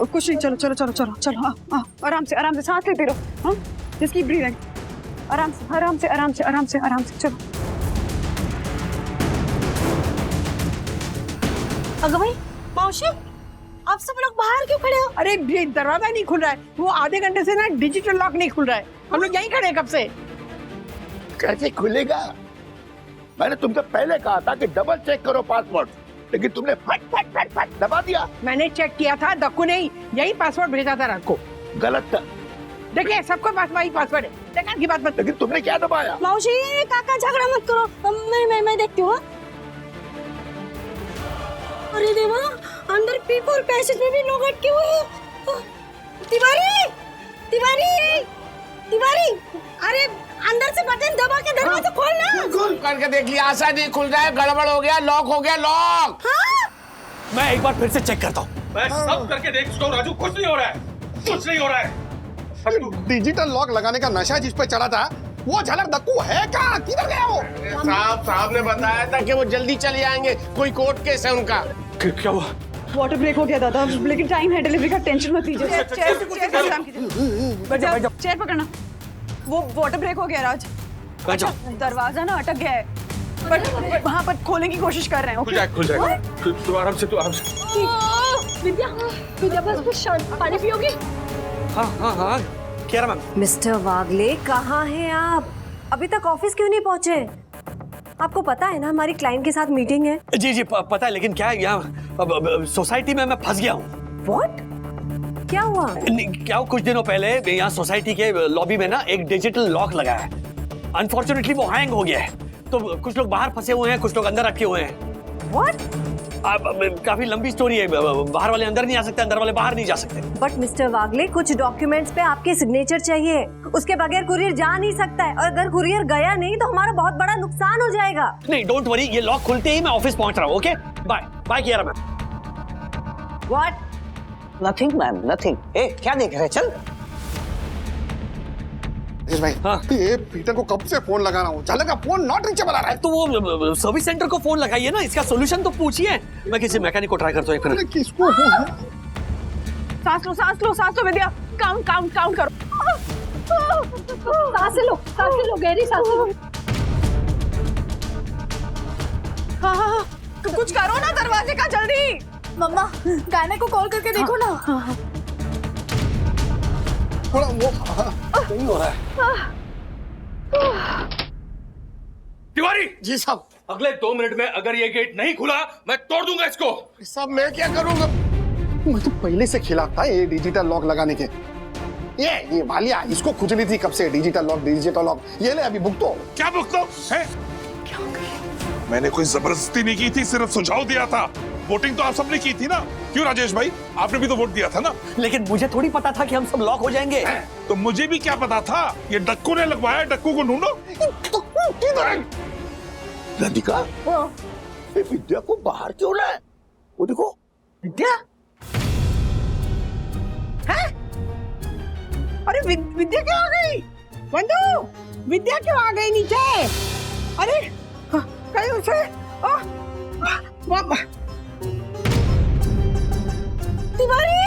कुछ नहीं, चलो। हाँ, आराम से सांस लेते रहो। हाँ, जस्ट कीप ब्रीथिंग। आराम से चलो। अगर भाई, मौसी, आप सब लोग बाहर क्यों खड़े हो? अरे ये दरवाजा नहीं खुल रहा है, वो आधे घंटे से ना डिजिटल लॉक नहीं खुल रहा है। हम लोग यहीं खड़े हैं कब से। कैसे खुलेगा? मैंने तुमसे पहले कहा था कि डबल चेक करो पासवर्ड, लेकिन तुमने फट दबा दिया। मैंने चेक किया था, दक्कू ने यही पासवर्ड भेजा था रात को। गलत था। देखिए सबको पास वही पासवर्ड है, देखा की बात मत। लेकिन तुमने क्या दबाया? मौसी, काका झगड़ा मत करो, मैं देखती हूँ। अरे देवा, अंदर पीप और पैसेज में भी लोग अटके हुए हैं। तिवारी, अरे अंदर से बटन दबा के दरवाजा खोलना। खोल करके देख लिया, आशा नहीं खुल रहा है, गड़बड़ हो गया, लॉक हो गया, लॉक। हाँ? मैं एक बार फिर से चेक करता हूँ। मैं सब करके देख चुका हूँ राजू, कुछ नहीं हो रहा है। डिजिटल लॉक लगाने का नशा जिस पे चढ़ा था, वो झलक दक्कू है कहाँ? किधर गया वो? साहब ने बताया था कि वो जल्दी चले आएंगे, कोई कोर्ट केस है उनका। क्या हुआ? वाटर ब्रेक हो गया दादा, लेकिन टाइम है डिलीवरी का, टेंशन मत लीजिए। चेयर पकड़ना। वो वाटर ब्रेक हो गया राज। अच्छा, दरवाजा ना अटक गया है, बट वहाँ पर खोलने की कोशिश कर रहे हैं। खुल जाएगा। तू आराम से। विद्या बस कुछ पानी पियोगी? हाँ, क्या मैम? मिस्टर वागले, कहाँ हैं आप? अभी तक ऑफिस क्यों नहीं पहुँचे? आपको पता है ना हमारी क्लाइंट के साथ मीटिंग है। जी पता है, लेकिन क्या है यहाँ सोसाइटी में मैं फंस गया हूँ। What? क्या हुआ? क्या कुछ दिनों पहले यहाँ सोसाइटी के लॉबी में ना एक डिजिटल लॉक लगा है। अनफॉर्चुनेटली वो हैंग हो गया है, तो कुछ लोग बाहर फंसे हुए हैं, कुछ लोग अंदर रखे हुए हैं। What? काफी लंबी स्टोरी है, बाहर वाले अंदर नहीं आ सकते, अंदर वाले बाहर नहीं जा सकते। बट मिस्टर वागले, कुछ डॉक्यूमेंट्स पे आपके सिग्नेचर चाहिए, उसके बगैर कुरियर जा नहीं सकता है, और अगर कुरियर गया नहीं तो हमारा बहुत बड़ा नुकसान हो जाएगा। नहीं, डोंट वरी, ये लॉक खुलते ही मैं ऑफिस पहुंच रहा हूँ। Okay, bye Kiara ma'am. What? Nothing ma'am, nothing. क्या देख रहे हैं? चल भाई, ये पीटर को कब से फोन लगा रहा हूँ, झलक का फोन नॉट रीचेबल आ रहा है। तो वो सर्विस सेंटर को फोन लगाइए ना, इसका सोल्यूशन तो पूछिए। मैं किसी मैकेनिक को ट्राई करता हूँ एक मिनट। किसको? सांस लो विद्या, काउंट करो। सांस लो, गहरी सांस लो। हाँ, कुछ करो ना दरवाजे का, जल्दी। मम्मा, गाने को कॉल करके देखो ना। थोड़ा वो नहीं हो रहा है। तिवारी जी साहब। अगले 2 मिनट में अगर ये गेट नहीं खुला, मैं तोड़ दूंगा इसको। साहब मैं क्या करूंगा? मैं तो पहले से खिलाफ था ये डिजिटल लॉक लगाने के। ये वालिया, इसको खुजली थी कब से, डिजिटल लॉक। ये ले अभी भुगतो। क्या भुगतो? मैंने कोई जबरदस्ती नहीं की थी, सिर्फ सुझाव दिया था। वोटिंग तो आप सबने की थी ना, क्यों राजेश भाई, आपने भी तो वोट दिया था ना। लेकिन मुझे थोड़ी पता था कि हम सब लॉक हो जाएंगे। तो मुझे भी क्या पता था, ये डक्कू ने लगवाया, डक्कू को ढूंढो। राधिका, ये विद्या को बाहर क्यों लाए? वो देखो विद्या है? अरे विद्या क्यों आ गई? बंधु, विद्या क्यों आ गई नीचे? अरे कहीं उसे तिवारी,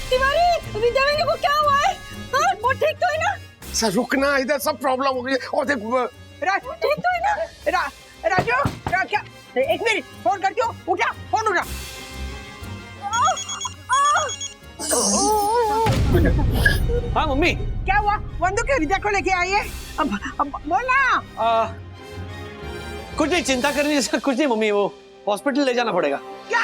तिवारी, विद्या मैंने को क्या हुआ है? हाँ, वो ठीक तो है ना? सर रुकना, इधर सब प्रॉब्लम हो गई है। और देख राजू ठीक तो है ना? राजू क्या? एक मिनट, फोन करती हूँ, उठा, फोन उठा। हाँ मम्मी, क्या हुआ? बंधु के विद्या को लेके आई है? अब बोलना। कुछ नहीं, चिंता करनी है, कुछ नहीं मम्मी, वो हॉस्पिटल ले जाना पड़ेगा। क्या?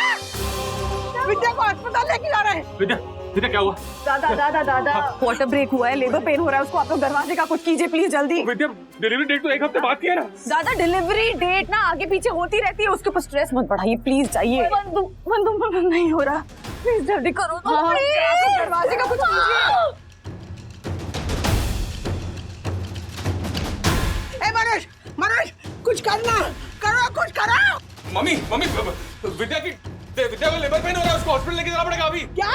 विद्या को अस्पताल लेके जा रहे हैं? विद्या, विद्या क्या हुआ? दादा वाटर ब्रेक हुआ है, लेबर पेन हो रहा है उसको, आप लोग दरवाजे का कुछ कीजिए प्लीज जल्दी। विद्या, डिलीवरी डेट तो 1 हफ्ते बाद की है ना। दादा डिलीवरी डेट ना आगे पीछे होती रहती है, उसके ऊपर स्ट्रेस मत बढ़ाइए प्लीज, चाहिए। बंदू नहीं हो रहा, प्लीज जल्दी करो ना। आप लोग दरवाजे का कुछ कीजिए। मनोज, कुछ करना, करो कुछ करो। मम्मी, विद्या को लेबर पेन हो रहा है, उसको हॉस्पिटल लेके जाना पड़ेगा अभी। क्या?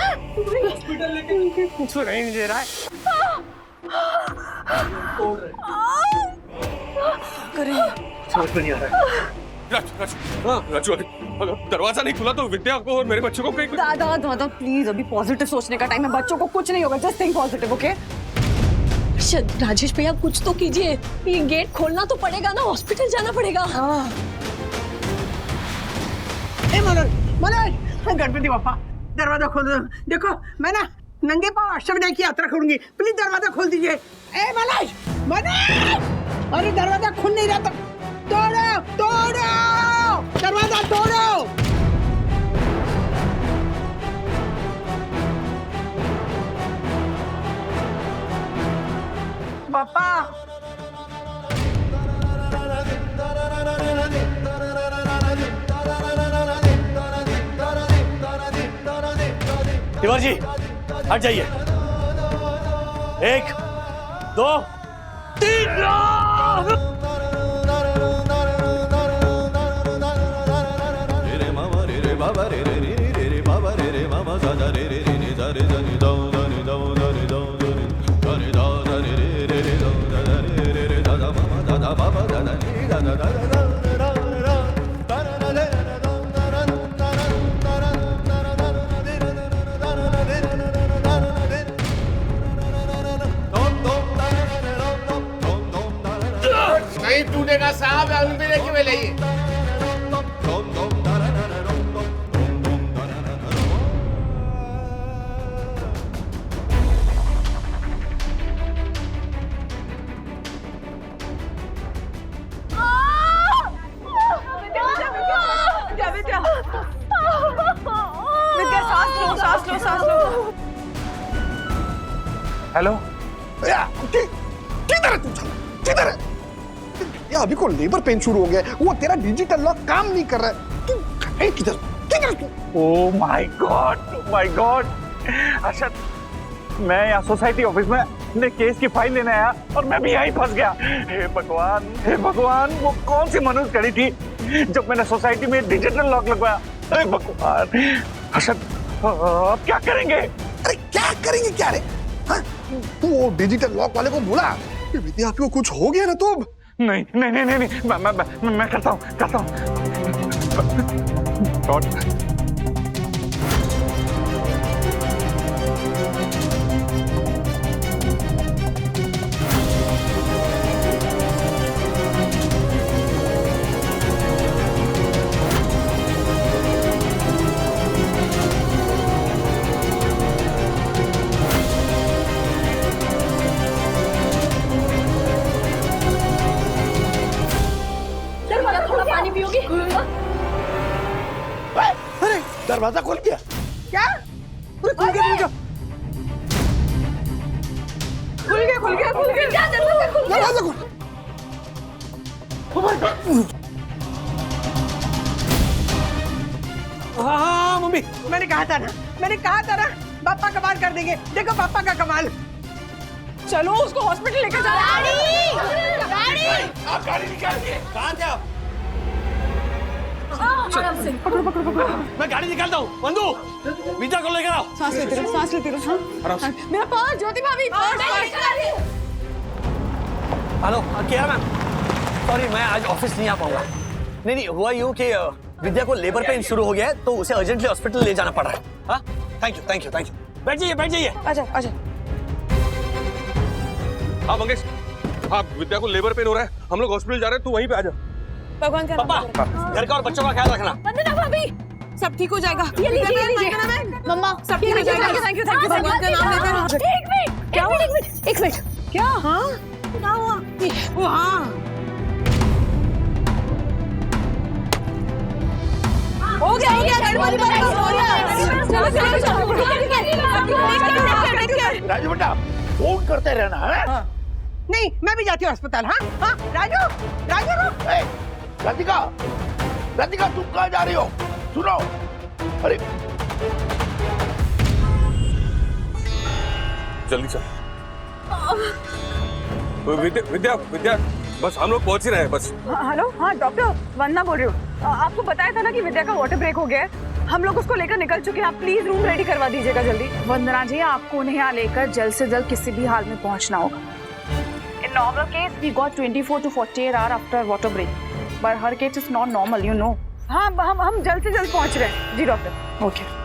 हॉस्पिटल लेके कुछ सुनाई नहीं दे रहा है। समझ में नहीं आ रहा है। राजू, अगर दरवाजा नहीं खुला तो विद्या को और मेरे बच्चों को कहीं। दादा प्लीज, अभी पॉजिटिव सोचने का टाइम है, बच्चों को कुछ नहीं होगा, just think positive, okay? Rajesh भैया कुछ तो कीजिए, ये गेट खोलना तो पड़ेगा ना, हॉस्पिटल जाना पड़ेगा। मनोज, गणपति बापा दरवाजा खोल दो। देखो मैं ना नंगे पांव अष्टविनायक की यात्रा करूंगी, प्लीज दरवाजा खोल दीजिए। मनोज, अरे दरवाजा खुल नहीं रहा, तोड़ो, दरवाजा तोड़ो। पापा तिवारी जी हट जाइए, 1 2 3 नहीं टूटेगा साहब, अलमीरे की वे लाइए। सांस लो। हेलो, किधर है तू? किधर है? या अभी को लेबर पेन शुरू हो गया है, वो तेरा डिजिटल लॉक काम नहीं कर रहा है। किधर तू? ओह माय गॉड, अरशद, मैं यहाँ सोसाइटी ऑफिस में अपने केस की फाइल लेने आया और मैं भी यहीं फंस गया। हे भगवान, वो कौन सी मनुष्य करी थी जब मैंने सोसाइटी में डिजिटल लॉक लगवाया? अरे भगवान, अरशद, अब क्या करेंगे? अरे क्या करेंगे क्या रे? हाँ? तू वो डिजिटल लॉक वाले को बोला विद्या आपको कुछ हो गया ना तो? नहीं, मैं करता हूँ। पानी पियोगी? अरे दरवाजा खोल गया क्या? खुल गया क्या दरवाजा खुल गया? हाँ मम्मी, मैंने कहा था ना पापा कमाल कर देंगे। देखो पापा का कमाल। चलो उसको हॉस्पिटल लेकर जाओ। आप गाड़ी निकालिए। कहाँ थे आप? पकड़ो पकड़ो पकड़ो। मैं गाड़ी निकालता हूँ। बंधु, विद्या को लेकर आओ। सांस लेते रहो, सांस लेते रहो। हाँ। मेरा पर्स, ज्योति भाभी, पर्स। हेलो, क्या मैम? सॉरी, मैं आज ऑफिस नहीं आ पाऊंगा। नहीं, हुआ यूँ कि विद्या को लेबर पेन शुरू हो गया है, तो उसे अर्जेंटली हॉस्पिटल ले जाना पड़ रहा है। हाँ, थैंक यू। बैठ जाइए। आजा। हाँ मंगेश, हाँ विद्या को लेबर पेन हो रहा है, हम लोग हॉस्पिटल जा रहे हैं, तू वहीं पे आ जा। भगवान का पापा, घर का और बच्चों का ख्याल रखना। वंदना भाभी, सब ठीक हो जाएगा। ये लीजिए। मम्मा, सब ठीक हो जाएगा। Thank you. भगवान का नाम लेते रहो। एक मिनट। क्या? हाँ? क्या हुआ? वो हाँ, हो गया। राजू बेटा फोन करते रहना है। नहीं मैं भी जाती हूँ अस्पताल। हाँ राजू रुक। राधिका तुम कहाँ जा रही हो? सुनो, अरे जल्दी चल। विद्या, बस हम लोग पहुंच ही रहे हैं बस। हेलो, हाँ डॉक्टर, वंदना बोल रही हूँ। आपको बताया था ना कि विद्या का वाटर ब्रेक हो गया है। हम लोग उसको लेकर निकल चुके हैं। आप प्लीज रूम रेडी करवा दीजिएगा जल्दी। वंदना जी, आपको उन्हें यहाँ लेकर जल्द से जल्द किसी भी हाल में पहुँचना होगा। In normal case we got 24 to 48 hours after water break, but her case is not normal, you know. हाँ, हम जल्द से जल्द पहुँच रहे हैं। जी डॉक्टर। ओके।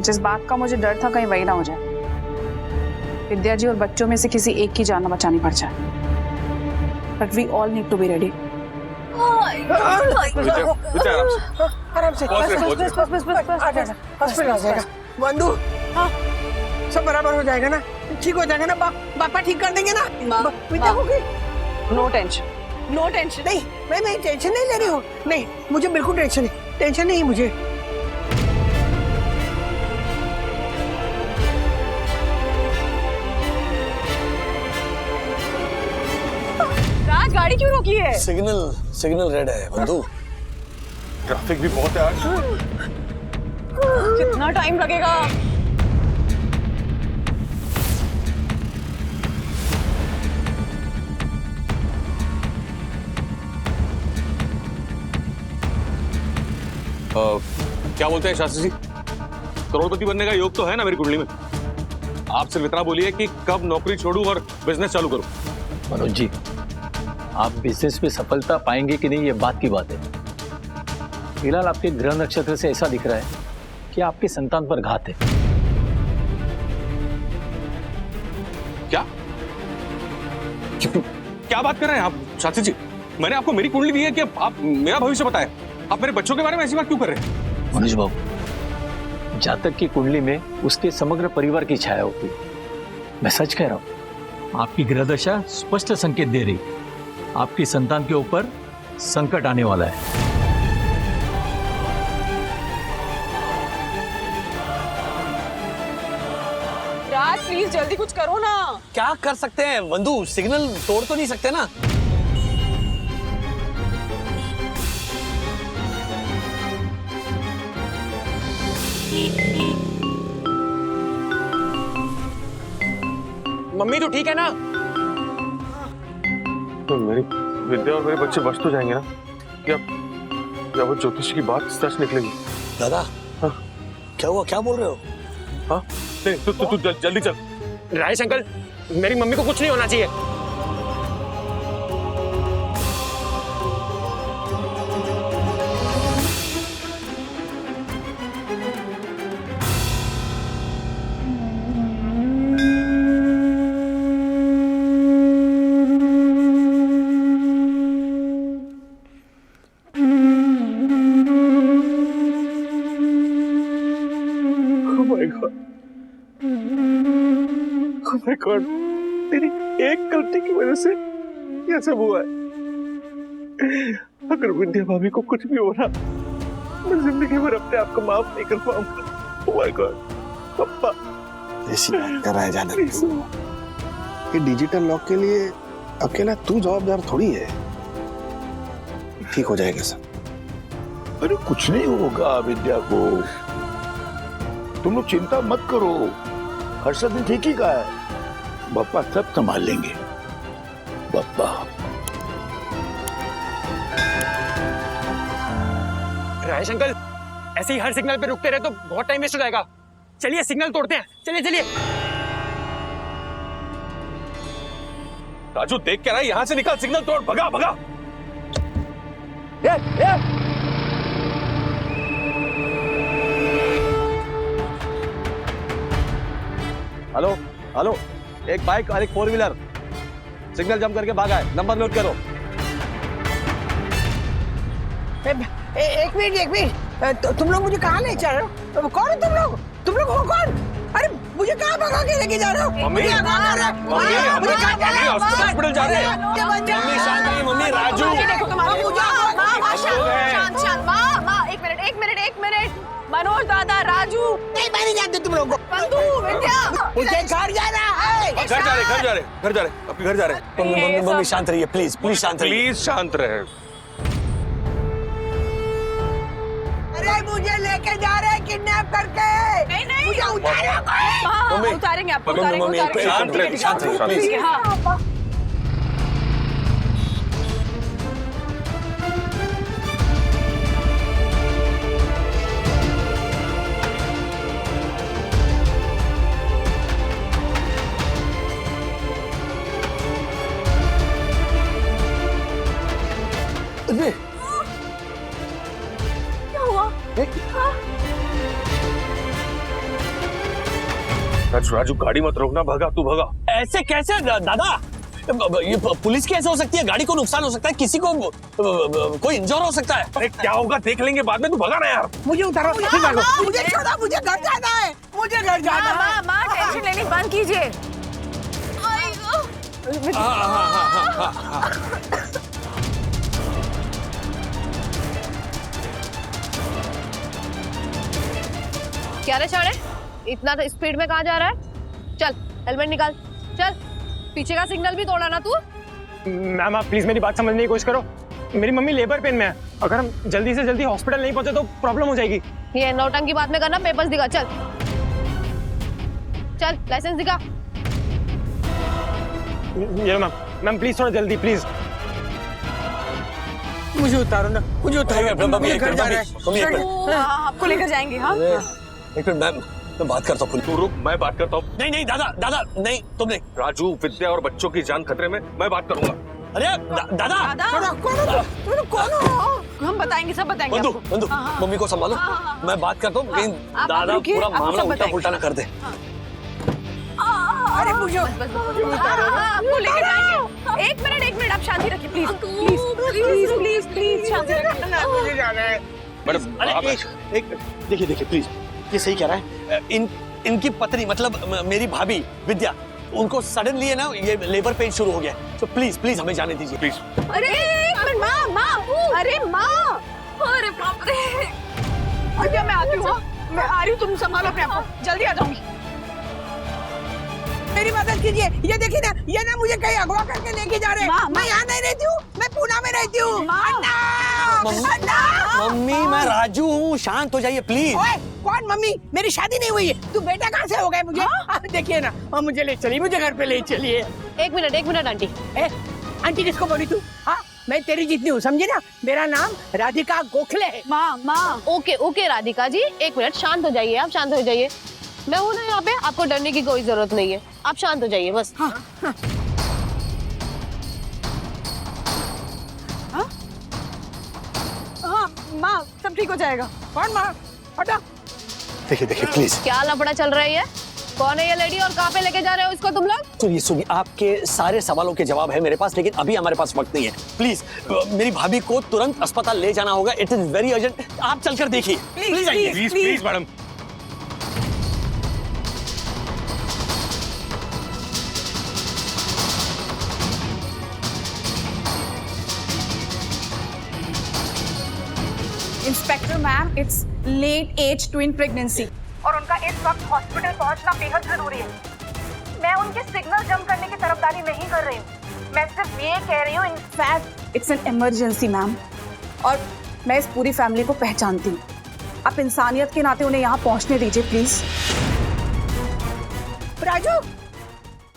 जिस बात का मुझे डर था कहीं वही ना हो जाए, विद्या जी और बच्चों में से किसी एक की जान बचानी पड़ जाए। But we all need to be ready. आराम से हॉस्पिटल आ जाएगा। बंधु, हाँ सब बराबर हो जाएगा ना? ठीक हो जाएगा ना? पापा ठीक कर देंगे ना? विद्या होगी। No tension. नहीं, मैं टेंशन नहीं ले रही हूँ। नहीं, मुझे बिल्कुल टेंशन नहीं मुझे। राज, गाड़ी क्यों रोकी है? सिग्नल रेड है बंधु। ट्रैफिक भी बहुत है आज। कितना टाइम लगेगा? क्या बोलते हैं शास्त्री जी, करोड़पति बनने का योग तो है ना मेरी कुंडली में। आप सिर्फ इतना बोलिए कि कब नौकरी छोड़ूं और बिजनेस चालू करूं। मनोज जी, आप बिजनेस में सफलता पाएंगे कि नहीं ये बात की बात है। फिलहाल आपके ग्रह नक्षत्र से ऐसा दिख रहा है कि आपके संतान पर घात है। क्या बात कर रहे हैं आप शास्त्री जी? मैंने आपको मेरी कुंडली दी है कि आप मेरा भविष्य बताएं। आप मेरे बच्चों के बारे में ऐसी बात क्यों कर रहे हैं? मनोज बाबू, जातक की कुंडली में उसके समग्र परिवार की छाया होती है। मैं सच कह रहा हूं, आपकी ग्रह दशा स्पष्ट संकेत दे रही, आपकी संतान के ऊपर संकट आने वाला है। राज प्लीज जल्दी कुछ करो ना। क्या कर सकते हैं बंधु? सिग्नल तोड़ तो नहीं सकते ना। मम्मी तो ठीक है ना? तो मेरी विद्या और मेरे बच्चे बच तो जाएंगे ना? क्या वो ज्योतिष की बात सच निकलेगी? दादा, हाँ? क्या हुआ? क्या बोल रहे हो? हाँ? नहीं, तू जल्दी चल। राजेश अंकल, मेरी मम्मी को कुछ नहीं होना चाहिए। Oh my God, तेरी एक गलती की वजह से ये सब हुआ है। अगर विद्या भाभी को कुछ भी हो रहा, मैं जिंदगी भर अपने आप को माफ नहीं कर पाऊंगा। Oh my God, पप्पा। ऐसी बात कर रहा है जाने दो। ये डिजिटल लॉक के लिए अकेला तू जवाबदार थोड़ी है। ठीक हो जाएगा सब। अरे कुछ नहीं होगा विद्या को, तुम लोग चिंता मत करो। हर्षद ने ठीक ही कहा है, पापा सब संभाल लेंगे। पापा राजेश अंकल, ऐसे ही हर सिग्नल पे रुकते रहे तो बहुत टाइम वेस्ट हो जाएगा। चलिए सिग्नल तोड़ते हैं, चलिए चलिए। राजू देख क्या रहा है, यहां से निकल, सिग्नल तोड़, भगा भगा। हेलो हेलो, एक बाइक और एक 4 व्हीलर सिग्नल जंप करके भागा है, नंबर नोट करो। एक मिनट, तुम लोग मुझे कहाँ ले चल रहे हो? कौन है तुम लोग हो कौन? अरे मुझे कहाँ भगा के लेके जा रहे हो? मम्मी, हॉस्पिटल जा रहे हैं। मम्मी शांत रहिए, मम्मी। राजू एक मिनट। मनोज दादा, राजू नहीं, मैं नहीं जानती तुम लोग को। विद्या, मुझे घर जाना है। घर जा रहे, अपने घर जा रहे। मम्मी शांत रहिए, प्लीज शांत रहिए। प्लीज शांत रहे। अरे मुझे लेके जा रहे हैं किडनैप करके। नहीं मुझे उतारेंगे। उतारेंगे आपको, शांत रहे। हाँ। क्या हुआ? राजू गाड़ी मत रोकना, भगा तू भगा। ऐसे कैसे दादा? ये पुलिस की ऐसे हो सकती है? गाड़ी को नुकसान हो सकता है, किसी को कोई इंजर हो सकता है। अरे क्या होगा देख लेंगे बाद में, तू भगा ना यार। मुझे उतारो, मुझे छोड़ो, मुझे घर जाना है, मुझे घर जाना है। माँ टेंशन लेनी बंद कीजिए। क्या रे शाणे, इतना स्पीड में कहाँ जा रहा है? चल हेलमेट निकाल, चल। पीछे का सिग्नल भी तोड़ा ना तू। मैम आप प्लीज मेरी बात समझने की कोशिश करो। मेरी मम्मी लेबर पेन में है, अगर हम जल्दी से जल्दी हॉस्पिटल नहीं पहुंचे तो प्रॉब्लम हो जाएगी। ये नौटंकी बात में करना, पेपर्स दिखा, चल चल, लाइसेंस दिखा। ये मैम प्लीज थोड़ा जल्दी प्लीज। मुझे उतारो ना, मुझे उतारो, मुझे घर जाना है। आपको लेकर जाएंगे। हाँ एक मिनट, मैं बात करता हूँ। तू रुक, मैं बात करता हूँ। नहीं दादा नहीं, तुम नहीं। राजू, विद्या और बच्चों की जान खतरे में, मैं बात करूंगा। अरे दादा कौन हो? हम बताएंगे, सब बताएंगे। बंधु, मम्मी को संभालो, मैं बात करता हूँ। लेकिन दादा पूरा मामला उल्टा पुल्टा ना कर दे। अरे मुझे आपको लेकर जाएंगे। एक मिनट, आप शांति रखिए प्लीज शांति रखिए। मुझे जाना है मैडम। एक देखिए प्लीज, ये सही कह रहा है। इनकी पत्नी मतलब मेरी भाभी विद्या, उनको सडनली है ना ये लेबर पेन शुरू हो गया, तो प्लीज हमें जाने दीजिए प्लीज। अरे एक मिनट, माँ, अरे माँ, अरे बाप रे। विद्या मैं आती हूँ, मैं आ रही हूँ, तुम संभालो अपने आप को, जल्दी आ जाऊंगी। मेरी मदद कीजिए। ये देखिए ना, ये ना मुझे कहीं अगवा करके लेके जा रहे हैं। मैं यहाँ नहीं रहती हूँ, मैं पूना में रहती हूँ। मम्मी मैं राजू हूँ, शांत हो जाइए प्लीज। ओए, कौन मम्मी? मेरी शादी नहीं हुई है, तू बेटा कहाँ से हो गए मुझे? देखिए ना, मुझे ले चलिए, मुझे घर पे ले चलिए। एक मिनट आंटी। आंटी किसको बोली तू? हाँ, मैं तेरी जितनी हूँ, समझे ना? मेरा नाम राधिका गोखले है। माँ। ओके राधिका जी, एक मिनट, शांत हो जाइए, आप शांत हो जाइए। मैं हूँ ना यहाँ पे, आपको डरने की कोई जरूरत नहीं है, आप शांत हो जाइए बस। माँ सब ठीक हो जाएगा। कौन माँ? हटा। देखिए प्लीज। क्या लफड़ा चल रहा है ये? कौन है ये लेडी और कहाँ पे लेके जा रहे हो इसको तुम लोग? तो ये सुनिए, आपके सारे सवालों के जवाब है मेरे पास, लेकिन अभी हमारे पास वक्त नहीं है। प्लीज मेरी भाभी को तुरंत अस्पताल ले जाना होगा, इट इज वेरी अर्जेंट। आप चलकर देखिए प्लीज आइए। Please madam. Inspector ma'am, it's late age twin pregnancy और उनका इस वक्त हॉस्पिटल पहुंचना बेहद जरूरी है। मैं उनके सिग्नल जंप करने की तरफदारी नहीं कर रही हूँ, मैं सिर्फ ये कह रही हूँ, in fact it's an emergency ma'am. और मैं इस पूरी फैमिली को पहचानती हूँ। आप इंसानियत के नाते उन्हें यहाँ पहुँचने दीजिए प्लीज। राजू,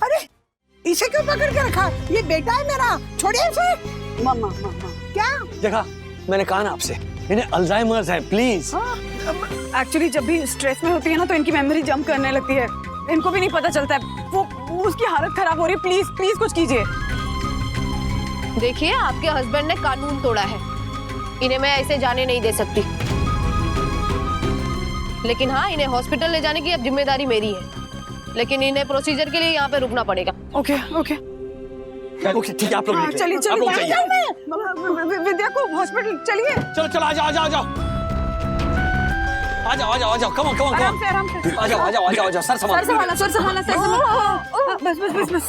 अरे इसे क्यों पकड़ के रखा? ये बेटा है मेरा, छोड़िए इसे। मम्मा क्या? देखा, मैंने कहा ना आपसे, इन्हें अल्जाइमर्स है, प्लीज। एक्चुअली जब भी स्ट्रेस में होती है ना तो इनकी मेमोरी जंप करने लगती है, इनको भी नहीं पता चलता है। वो उसकी हालत खराब हो रही है, प्लीज प्लीज कुछ कीजिए। देखिए, आपके हस्बैंड ने कानून तोड़ा है, इन्हें मैं ऐसे जाने नहीं दे सकती। लेकिन हाँ, इन्हें हॉस्पिटल ले जाने की अब जिम्मेदारी मेरी है, लेकिन इन्हें प्रोसीजर के लिए यहाँ पे रुकना पड़ेगा। ओके ओके ओके, ठीक है, आप लोग निकलिए। चलिए आप लोग चलिए, जाइए। विद्या को हॉस्पिटल चलिए। चलो चलो, आ जाओ आ जाओ आ जाओ आ जाओ आ जाओ आ जाओ, कम ऑन कम ऑन, आराम से आराम से। आ जाओ आ जाओ आ जाओ आ जाओ, सर संभालो, सर संभाला, सर संभाला, सर संभाला। बस बस बस बस।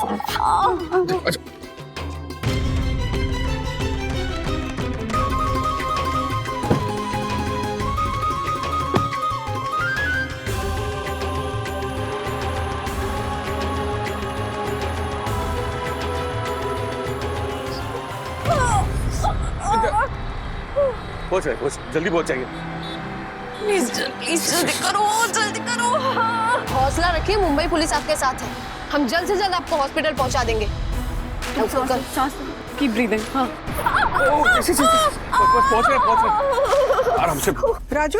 पहुंच रहे, जल्दी पहुंच जाएंगे। प्लीज जल्दी करो, जल्दी करो। हौसला रखिए, मुंबई पुलिस आपके साथ है। हम जल्द से जल्द आपको हॉस्पिटल पहुंचा देंगे। सांस कीप ब्रीदिंग। हाँ। पहुंच रहे आराम से। राजू,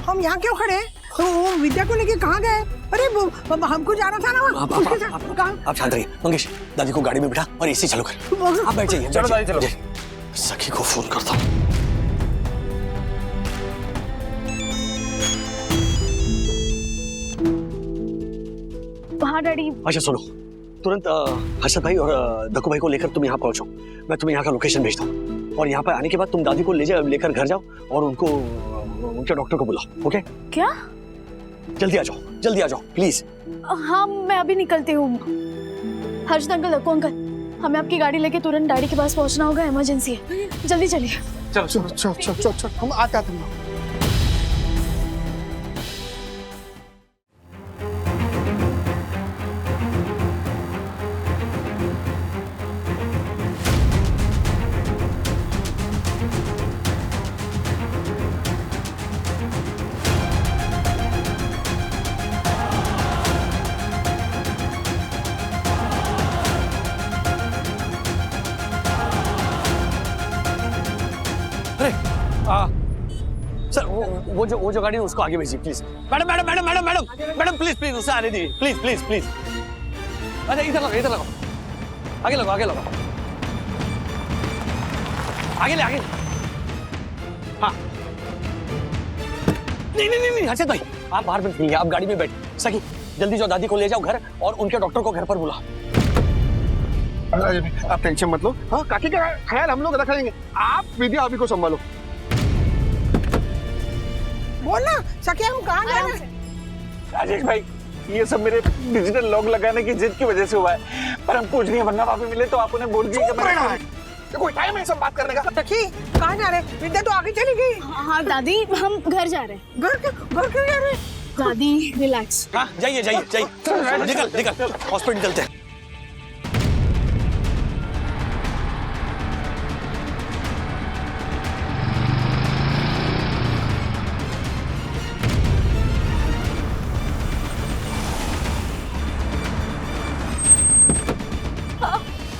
हम यहाँ क्यों खड़े हैं? वो विद्या को लेके कहाँ गए? अरे वो हमको जाना था ना उसके साथ। कहाँ? आप शांत रहिए। मंगेश, दादी को गाड़ी में बिठा और एसी चालू कर। आप बैठ जाइए। चलो दादी, चलो। सखी को फोन करता हूँ। हाँ डैडी। अच्छा सुनो, तुरंत हर्षद भाई और दक्कू भाई को लेकर तुम यहाँ पहुंचो। मैं तुम्हें यहाँ का लोकेशन भेजता हूँ, और यहाँ पर आने के बाद तुम दादी को लेकर घर जाओ और उनको उनके डॉक्टर को बुलाओ। ओके? क्या? जल्दी आ जाओ, जल्दी आ जाओ प्लीज। हाँ, मैं अभी निकलती हूँ। हर्षद अंकल, दक्कू अंकल, हमें आपकी गाड़ी लेके तुरंत डैडी के पास पहुँचना होगा, इमरजेंसी है। जल्दी चलिए। चलो चलो चलो चलो चलो, हम आते आते हैं। सर, वो जो गाड़ी है उसको आगे भेजिए please. Madam madam madam madam madam madam please please उसे आने दीजिए, प्लीज प्लीज प्लीज। अरे इधर लगाओ, इधर लगाओ, आगे लगाओ, आगे लगाओ, आगे ले, आगे। हाँ, नहीं नहीं नहीं हर्षद भाई, आप बाहर बैठ गए, आप गाड़ी में बैठ। सखी, जल्दी जाओ, दादी को ले जाओ घर और उनके डॉक्टर को घर पर बुलाओ। आप टेंशन मत लो। हाँ, काकी का ख्याल हम लोग रखेंगे। आप विद्या अभी को संभालो। बोलना सखी, हम कहाँ जा रहे हैं? राजेश भाई, ये सब मेरे डिजिटल लॉक लगाने की जिद की वजह से हुआ है, पर हम पूछ नहीं, वरना वापस मिले तो आप उन्हें बोल दीजिए। कोई टाइम है सब बात करने का? सखी, कहाँ जा रहे हैं? विद्या तो आगे चली गई। हाँ दादी, हम घर जा रहे हैं। घर क्यों जा रहे हैं? दादी रिलैक्स। हाँ, जाइए जाइए जाइए, निकल निकल, हॉस्पिटल चलते हैं।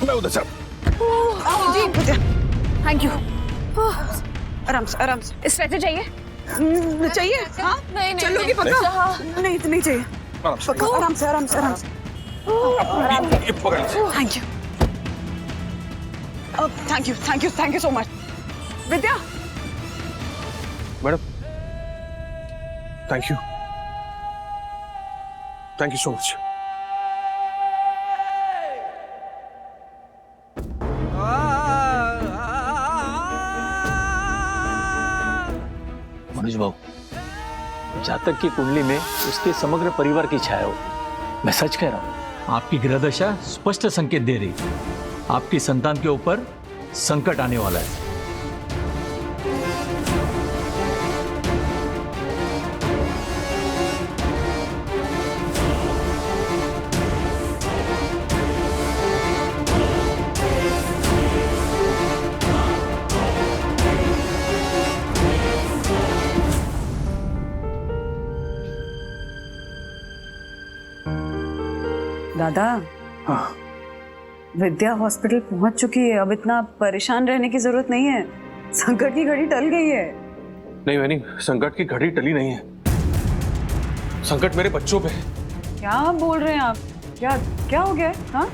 मैं उधर से। जी विद्या, थैंक यू। आराम से आराम से। स्ट्रेचर चाहिए? चाहिए? हाँ, नहीं नहीं, चलोगी पक्का? नहीं नहीं चाहिए। पक्का, आराम से आराम से आराम से। Thank you, thank you so much. Vidya, madam, thank you so much. Manuj बाबू, जातक की कुंडली में उसके समग्र परिवार की छाया होती। मैं सच कह रहा हूं, आपकी ग्रहदशा स्पष्ट संकेत दे रही है, आपकी संतान के ऊपर संकट आने वाला है। दादा हाँ विद्या हॉस्पिटल पहुंच चुकी है, अब इतना परेशान रहने की जरूरत नहीं है, संकट की घड़ी टल गई है। नहीं मैनी, संकट की घड़ी टली नहीं है, संकट मेरे बच्चों पे है। क्या बोल रहे हैं आप? क्या क्या हो गया है? हाँ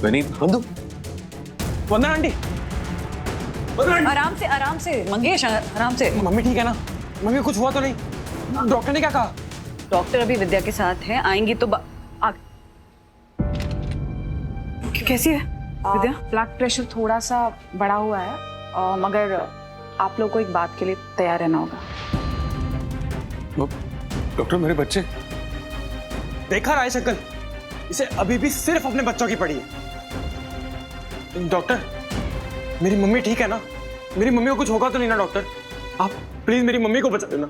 मैनी, बंधु, वंदना आंटी, आराम से मंगेश, आराम से। मम्मी ठीक है ना? मम्मी को कुछ हुआ तो नहीं? डॉक्टर ने क्या कहा? डॉक्टर अभी विद्या के साथ है, आएंगी तो कैसी है विद्या? ब्लड प्रेशर थोड़ा सा बढ़ा हुआ है, मगर आप लोग को एक बात के लिए तैयार रहना होगा। डॉक्टर मेरे बच्चे देखा राय शक्ल, इसे अभी भी सिर्फ अपने बच्चों की पड़ी है। डॉक्टर मेरी मम्मी ठीक है ना? मेरी मम्मी को कुछ होगा तो नहीं ना डॉक्टर? आप प्लीज मेरी मम्मी को बचा देना,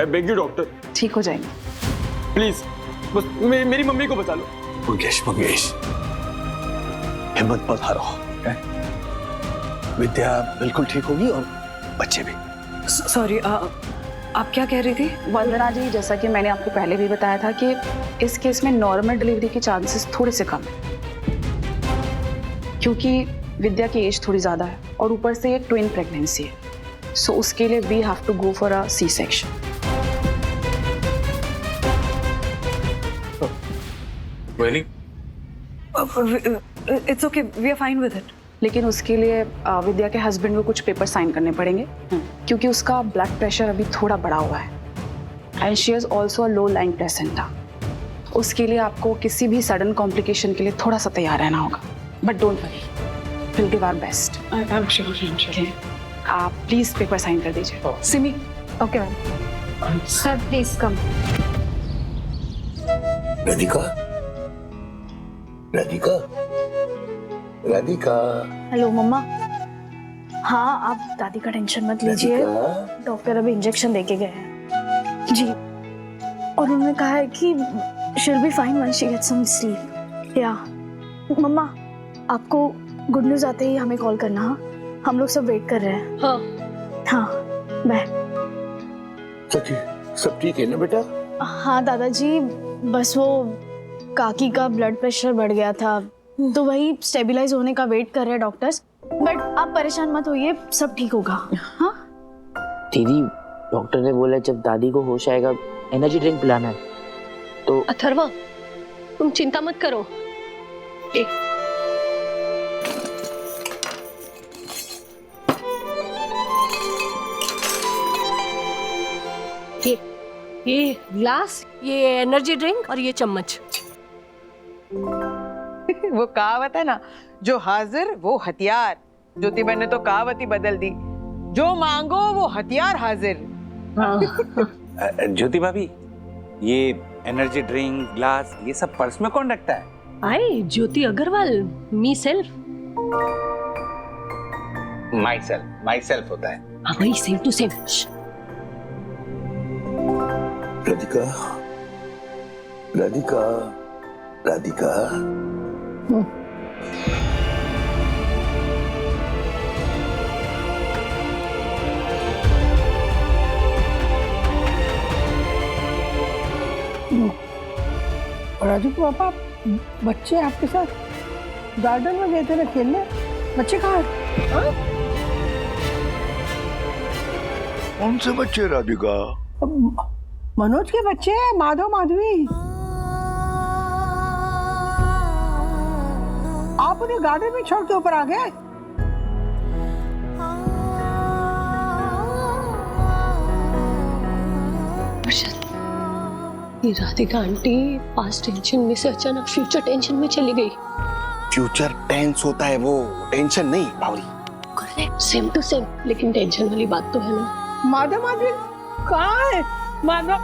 आई बेग यू डॉक्टर। ठीक हो जाएंगे, प्लीज बस मेरी मम्मी को बचा लो। मंगेश, हिम्मत मत हारो, विद्या बिल्कुल ठीक होगी और बच्चे भी। सॉरी, आप क्या कह रही थी? वंदना जी, जैसा कि मैंने आपको पहले भी बताया था कि इस केस में नॉर्मल डिलीवरी के चांसेस थोड़े से कम है, क्योंकि विद्या की एज थोड़ी ज्यादा है और ऊपर से ये ट्विन प्रेगनेंसी है, सो उसके लिए we have to go for a C section. It's okay, we are fine with it. लेकिन उसके लिए विद्या के हस्बैंड को कुछ पेपर साइन करने पड़ेंगे, क्योंकि उसका ब्लड प्रेशर अभी थोड़ा बढ़ा हुआ है and she is also a low lying placenta. उसके लिए आपको किसी भी सडन कॉम्प्लिकेशन के लिए थोड़ा सा तैयार रहना होगा, but don't worry, will give our best. आप प्लीज पेपर साइन कर दीजिए। Simi, okay ma'am. Sir please come. Radhika, hello mama. हाँ, आप दादी का टेंशन मत लीजिए, डॉक्टर अभी इंजेक्शन देके गए हैं जी, और उन्होंने कहा है कि she will be fine when she gets some sleep. या मम्मा, आपको गुड न्यूज आते ही हमें कॉल करना। हाँ, हम लोग सब वेट कर रहे हैं। हाँ, बाय। सब ठीक है ना बेटा? हाँ दादाजी, बस वो काकी का ब्लड प्रेशर बढ़ गया था, तो वही स्टेबलाइज होने का वेट कर रहे हैं डॉक्टर्स, बट आप परेशान मत होइए, सब ठीक होगा। हाँ दीदी, डॉक्टर ने बोला जब दादी को होश आएगा एनर्जी ड्रिंक पिलाना है, तो अथर्वा तुम चिंता मत करो। ये ग्लास, ये एनर्जी ड्रिंक और ये चम्मच। वो कहावत है ना, जो हाजिर वो हथियार। ज्योति बहन ने तो कहावत ही बदल दी, जो मांगो वो हथियार हाजिर। ज्योति भाभी, ये एनर्जी ड्रिंक, ग्लास, ये सब पर्स में कौन रखता है? I Jyoti Agarwal, me self. My self होता है। हाँ वही, same to same. Radhika, Radhika, Radhika. Raju के पापा, बच्चे आपके साथ गार्डन में गए थे ना खेलने, बच्चे कहाँ हैं? कौन से बच्चे राधिका? मनोज के बच्चे हैं, माधव माधवी। आप उन्हें गार्डन में छोड़ के ऊपर आ गए? ये राधिका आंटी पास्ट टेंशन में से अचानक फ्यूचर टेंशन में चली गई। फ्यूचर टेंस होता है वो, टेंशन नहीं बावरी। करेक्ट, सेम टू सेम, लेकिन टेंशन वाली बात तो है ना। माधव माधवी कहाँ है? माधव,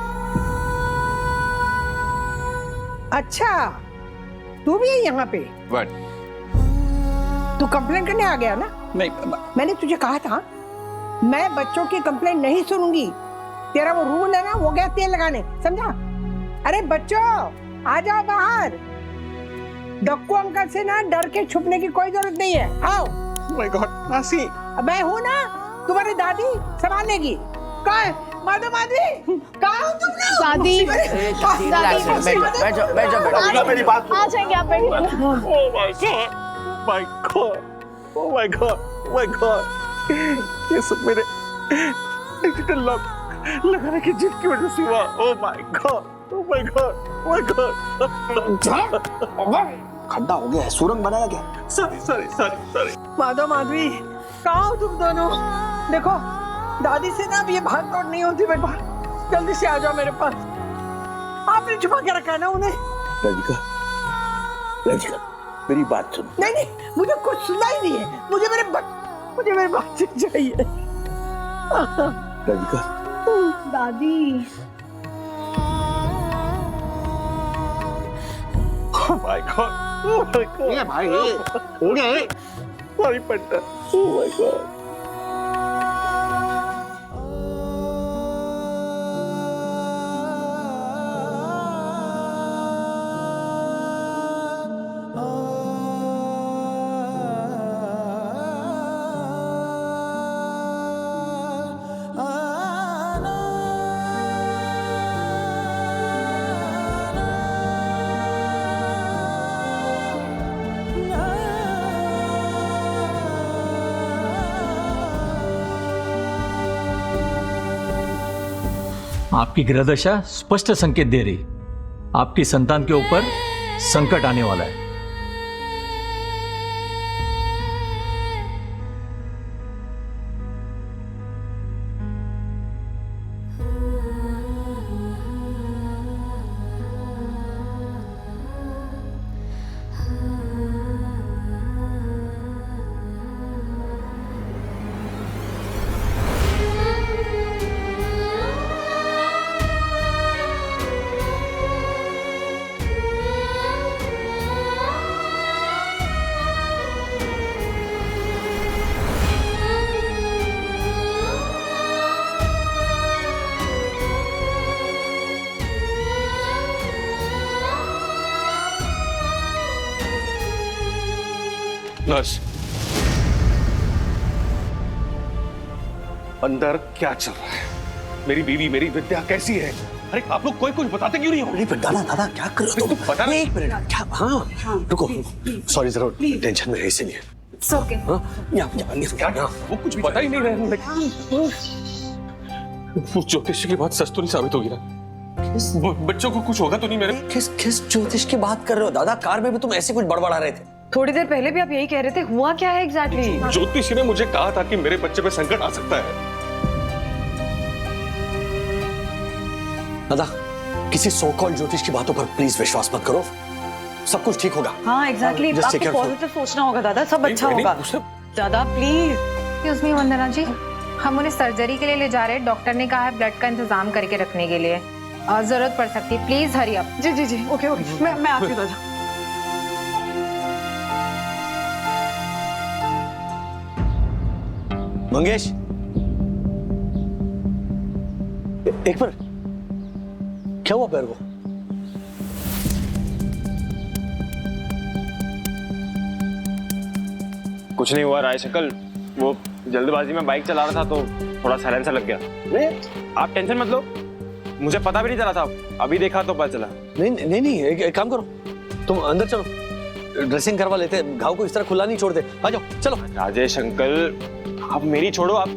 अच्छा तू भी है यहाँ पे? What? तू कंप्लेंट करने आ गया ना? नहीं, मैंने तुझे कहा था मैं बच्चों की कंप्लेंट नहीं सुनूंगी। तेरा वो रूल है ना, वो गया तेल लगाने, समझा? अरे बच्चों आ जाओ बाहर, डक्कू अंकल से ना डर के छुपने की कोई जरूरत नहीं है। आओ। माय गॉड, मासी। मैं हूँ ना, तुम्हारी दादी संभालेगी। कहाँ है? माधव माधवी कहाँ हो तुम लोग? दादी बैठ जाओ बेटा। मेरी बात आ जाएंगे आप, बैठिए। Oh my God! Oh my God! Oh my God! ये सब मेरे डिजिटल लॉक लगाने की जिद की वजह से हुआ। Oh my God! Oh my God! Oh my God! खड्डा हो गया है, सुरंग बनाया क्या? सॉरी। माधव माधवी कहाँ हो तुम दोनों? देखो दादी से ना अब ये भाग दौड़ नहीं होती बेटा, जल्दी से आ जाओ मेरे पास। आपने छुपा के रखा है ना उन्हें? राधिका मेरी बात सुन। नहीं मुझे कुछ सुनना ही नहीं है, मुझे मेरे बच्चे चाहिए। राधिका दादी Oh my God! Oh my God! ये भाई हो गया है। सॉरी पट्टा। Oh my God! आपकी ग्रह दशा स्पष्ट संकेत दे रही, आपकी संतान के ऊपर संकट आने वाला है। नर्स, अंदर क्या चल रहा है? मेरी बीवी, मेरी विद्या कैसी है? अरे आप लोग कोई कुछ बताते क्यों नहीं हो? नहीं पर दादा क्या कर रहे हो तुम? पता नहीं। एक मिनट, क्या? हाँ रुको, सॉरी जरा टेंशन में है इसीलिए। क्या वो कुछ पता ही नहीं रहे। वो ज्योतिष की बात सच तो नहीं साबित होगी ना? बच्चों को कुछ होगा तो नहीं मेरे? किस ज्योतिष की बात कर रहे हो दादा? कार में भी तुम ऐसे कुछ बड़बड़ा रहे थे। थोड़ी देर पहले भी आप यही कह रहे थे, हुआ क्या है एग्जैक्टली? ज्योतिषी ने मुझे कहा था कि मेरे बच्चे पे संकट आ सकता है। दादा किसी सो कॉल्ड ज्योतिष की बातों पर प्लीज विश्वास मत करो, सब कुछ ठीक होगा। हाँ एग्जैक्टली, Just take आपको care. पॉजिटिव सोचना होगा दादा, सब अच्छा होगा। दादा प्लीज। एक्सक्यूज मी वंदना जी, हम उन्हें सर्जरी के लिए ले जा रहे हैं। डॉक्टर ने कहा है ब्लड का इंतजाम करके रखने के लिए, जरूरत पड़ सकती है। Please hurry up. जी ओके मैं आती हूँ दादा। मंगेश एक मिनट, क्या हुआ पैर को? कुछ नहीं हुआ राय शक्ल, वो जल्दबाजी में बाइक चला रहा था तो थोड़ा साइलेंसर लग गया। आप टेंशन मत लो, मुझे पता भी नहीं चला था, अभी देखा तो पता चला। नहीं एक काम करो, तुम अंदर चलो, ड्रेसिंग करवा लेते, घाव को इस तरह खुला नहीं छोड़ते। आ जाओ चलो। राजेश अंकल आप मेरी छोड़ो, आप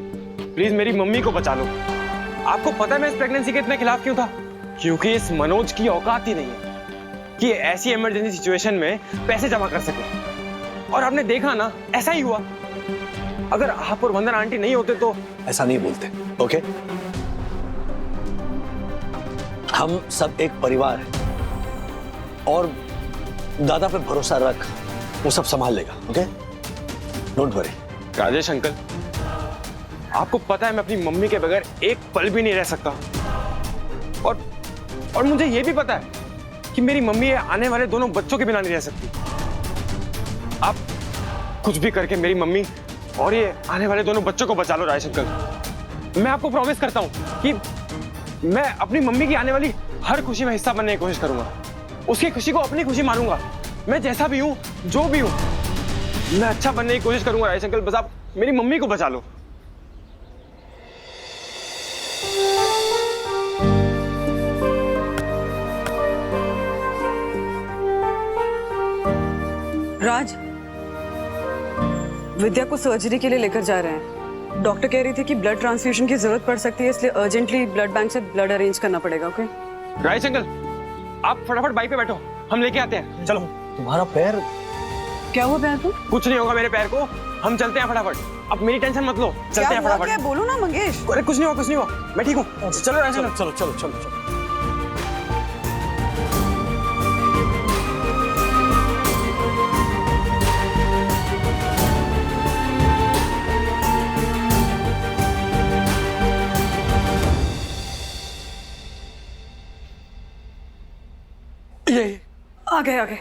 प्लीज मेरी मम्मी को बचा लो। आपको पता है मैं इस प्रेगनेंसी के इतने खिलाफ क्यों था? क्योंकि इस मनोज की औकात ही नहीं है कि ऐसी इमरजेंसी सिचुएशन में पैसे जमा कर सके। और आपने देखा ना, ऐसा ही हुआ। अगर आप और वंदना आंटी नहीं होते तो। ऐसा नहीं बोलते, ओके? हम सब एक परिवार है और दादा पे भरोसा रख, वो सब संभाल लेगा, okay? Don't worry. Rajesh uncle आपको पता है मैं अपनी मम्मी के बगैर एक पल भी नहीं रह सकता, और मुझे ये भी पता है कि मेरी मम्मी आने वाले दोनों बच्चों के बिना नहीं रह सकती। आप कुछ भी करके मेरी मम्मी और ये आने वाले दोनों बच्चों को बचा लो राजेश अंकल। मैं आपको प्रॉमिस करता हूं कि मैं अपनी मम्मी की आने वाली हर खुशी में हिस्सा बनने की कोशिश करूंगा, उसकी खुशी को अपनी खुशी मानूंगा। मैं जैसा भी हूं, जो भी हूं, मैं अच्छा बनने की कोशिश करूंगा राजेश अंकल, बस आप मेरी मम्मी को बचा लो। राज, विद्या को सर्जरी के लिए लेकर जा रहे हैं। डॉक्टर कह रही थी कि ब्लड ट्रांसफ्यूजन की जरूरत पड़ सकती है, इसलिए अर्जेंटली ब्लड बैंक से ब्लड अरेंज करना पड़ेगा। ओके राइस अंकल, आप फटाफट बाइक पे बैठो, हम लेके आते हैं। चलो। तुम्हारा पैर क्या हुआ पैर को? कुछ नहीं होगा मेरे पैर को, हम चलते हैं फटाफट। अब मेरी टेंशन मत लो, चलते हैं फटाफट। क्या बोलो ना मंगेश। अरे कुछ नहीं हुआ, कुछ नहीं हुआ, मैं ठीक हूँ। चलो राइस अंकल, चलो चलो चलो चलो। आ गए आ गए।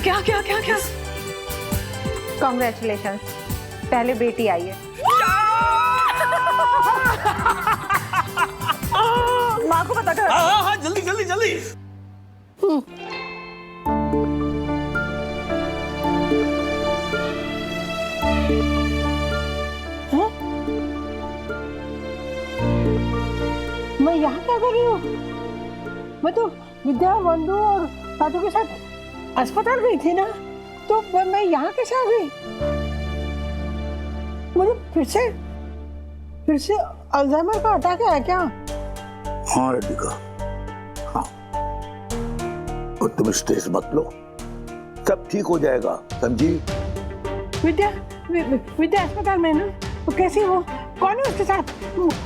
क्या क्या क्या क्या? कॉन्ग्रेचुलेशन, पहले बेटी आई है। माँ को पता कर। हाँ जल्दी जल्दी जल्दी। मैं यहाँ क्या कर रही हूँ? मैं तो विद्या, वंदू और साधु के साथ अस्पताल गई थी ना, तो मैं यहाँ कैसे आ गई? मुझे फिर से अल्जाइमर का अटैक है क्या? हाँ राधिका, हाँ। और तुम स्ट्रेस मत लो, सब ठीक हो जाएगा, समझी? विद्या अस्पताल में ना, तो कैसी वो? कौन है उसके साथ?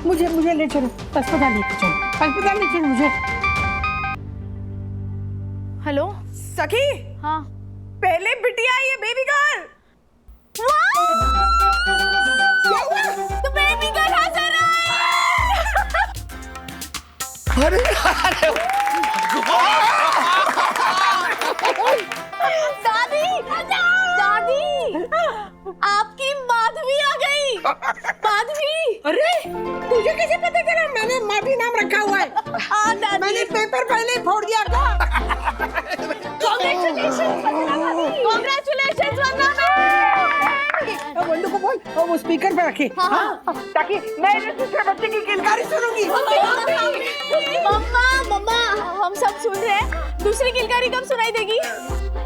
मुझे ले चलो, अस्पताल लेके चलो, अस्पताल ले चलो मुझे। हेलो सखी। हाँ पहले बिटिया आई है, बेबी गर्ल। क्या हुआ? तो बेबी गर्ल हाजिर है। अरे दादी दादी, आपकी माधवी आ गई। माधवी। अरे तुझे कैसे पता चला? मैंने माधवी नाम रखा हुआ है। हाँ दादी, मैंने पेपर पहले ही फोड़ दिया था। कॉन्ग्रेचुलेशन वंदू को बोल वो स्पीकर पे रखे, हाँ, ताकि मैं दूसरे बच्चे की किलकारी सुनूंगी। मम्मा मम्मा, हम सब सुन रहे हैं। दूसरी किलकारी कब सुनाई देगी?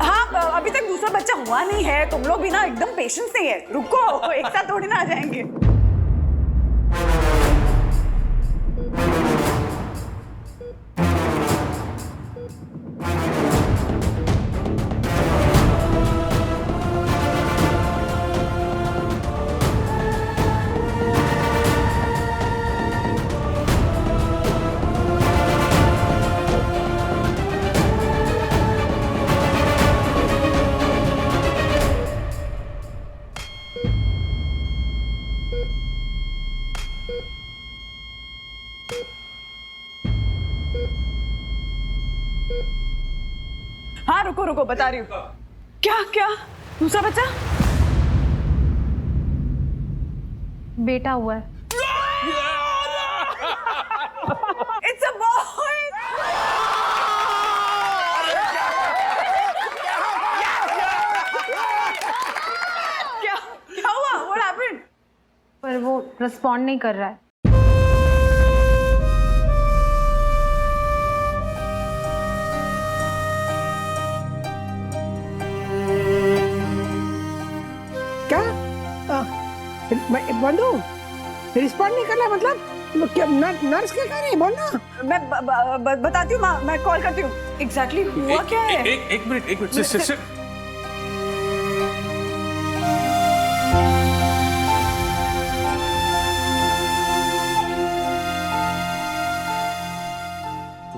हाँ अभी तक दूसरा बच्चा हुआ नहीं है, तुम लोग भी ना एकदम पेशेंस नहीं है, रुको एक साथ थोड़ी ना आ जाएंगे। हाँ रुको रुको बता रही हूँ। क्या क्या दूसरा बच्चा? बेटा हुआ है। It's a boy. क्या क्या हुआ? What happened? पर वो रिस्पॉन्ड नहीं कर रहा है। क्या बंधु रिस्पॉन्ड नहीं कर रहा मतलब क्या? नर्स क्या कर रही है बोल ना। मैं बताती हूँ, मैं कॉल करती हूँ। एग्जैक्टली हुआ क्या है? एक मिनट सिस्टर।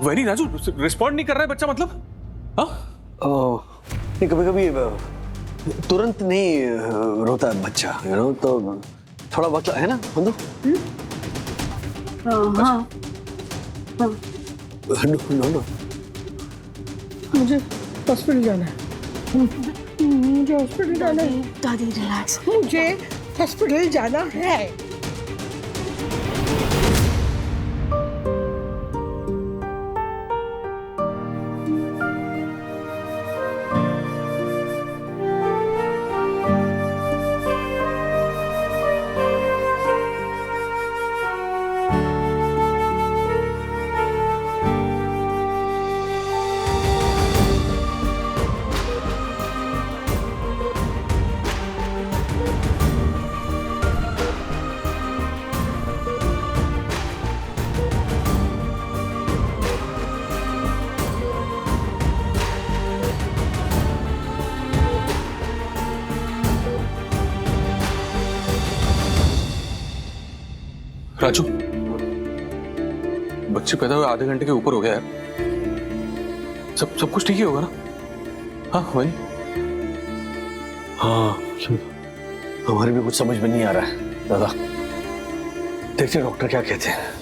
वही राजू रिस्पॉन्ड नहीं कर रहा है बच्चा, मतलब? हाँ नहीं, कभी कभी तुरंत नहीं रोता है बच्चा, तो थोड़ा वक्त है ना बंधु? हाँ नो मुझे हॉस्पिटल जाना है। मुझे हॉस्पिटल जाना है। दादी रिलैक्स। मुझे हॉस्पिटल जाना है। राजू बच्चे पैदा हुए आधे घंटे के ऊपर हो गया यार। सब कुछ ठीक ही होगा ना? हाँ वही। हाँ हमारे भी कुछ समझ में नहीं आ रहा है दादा। देखते हैं डॉक्टर क्या कहते हैं।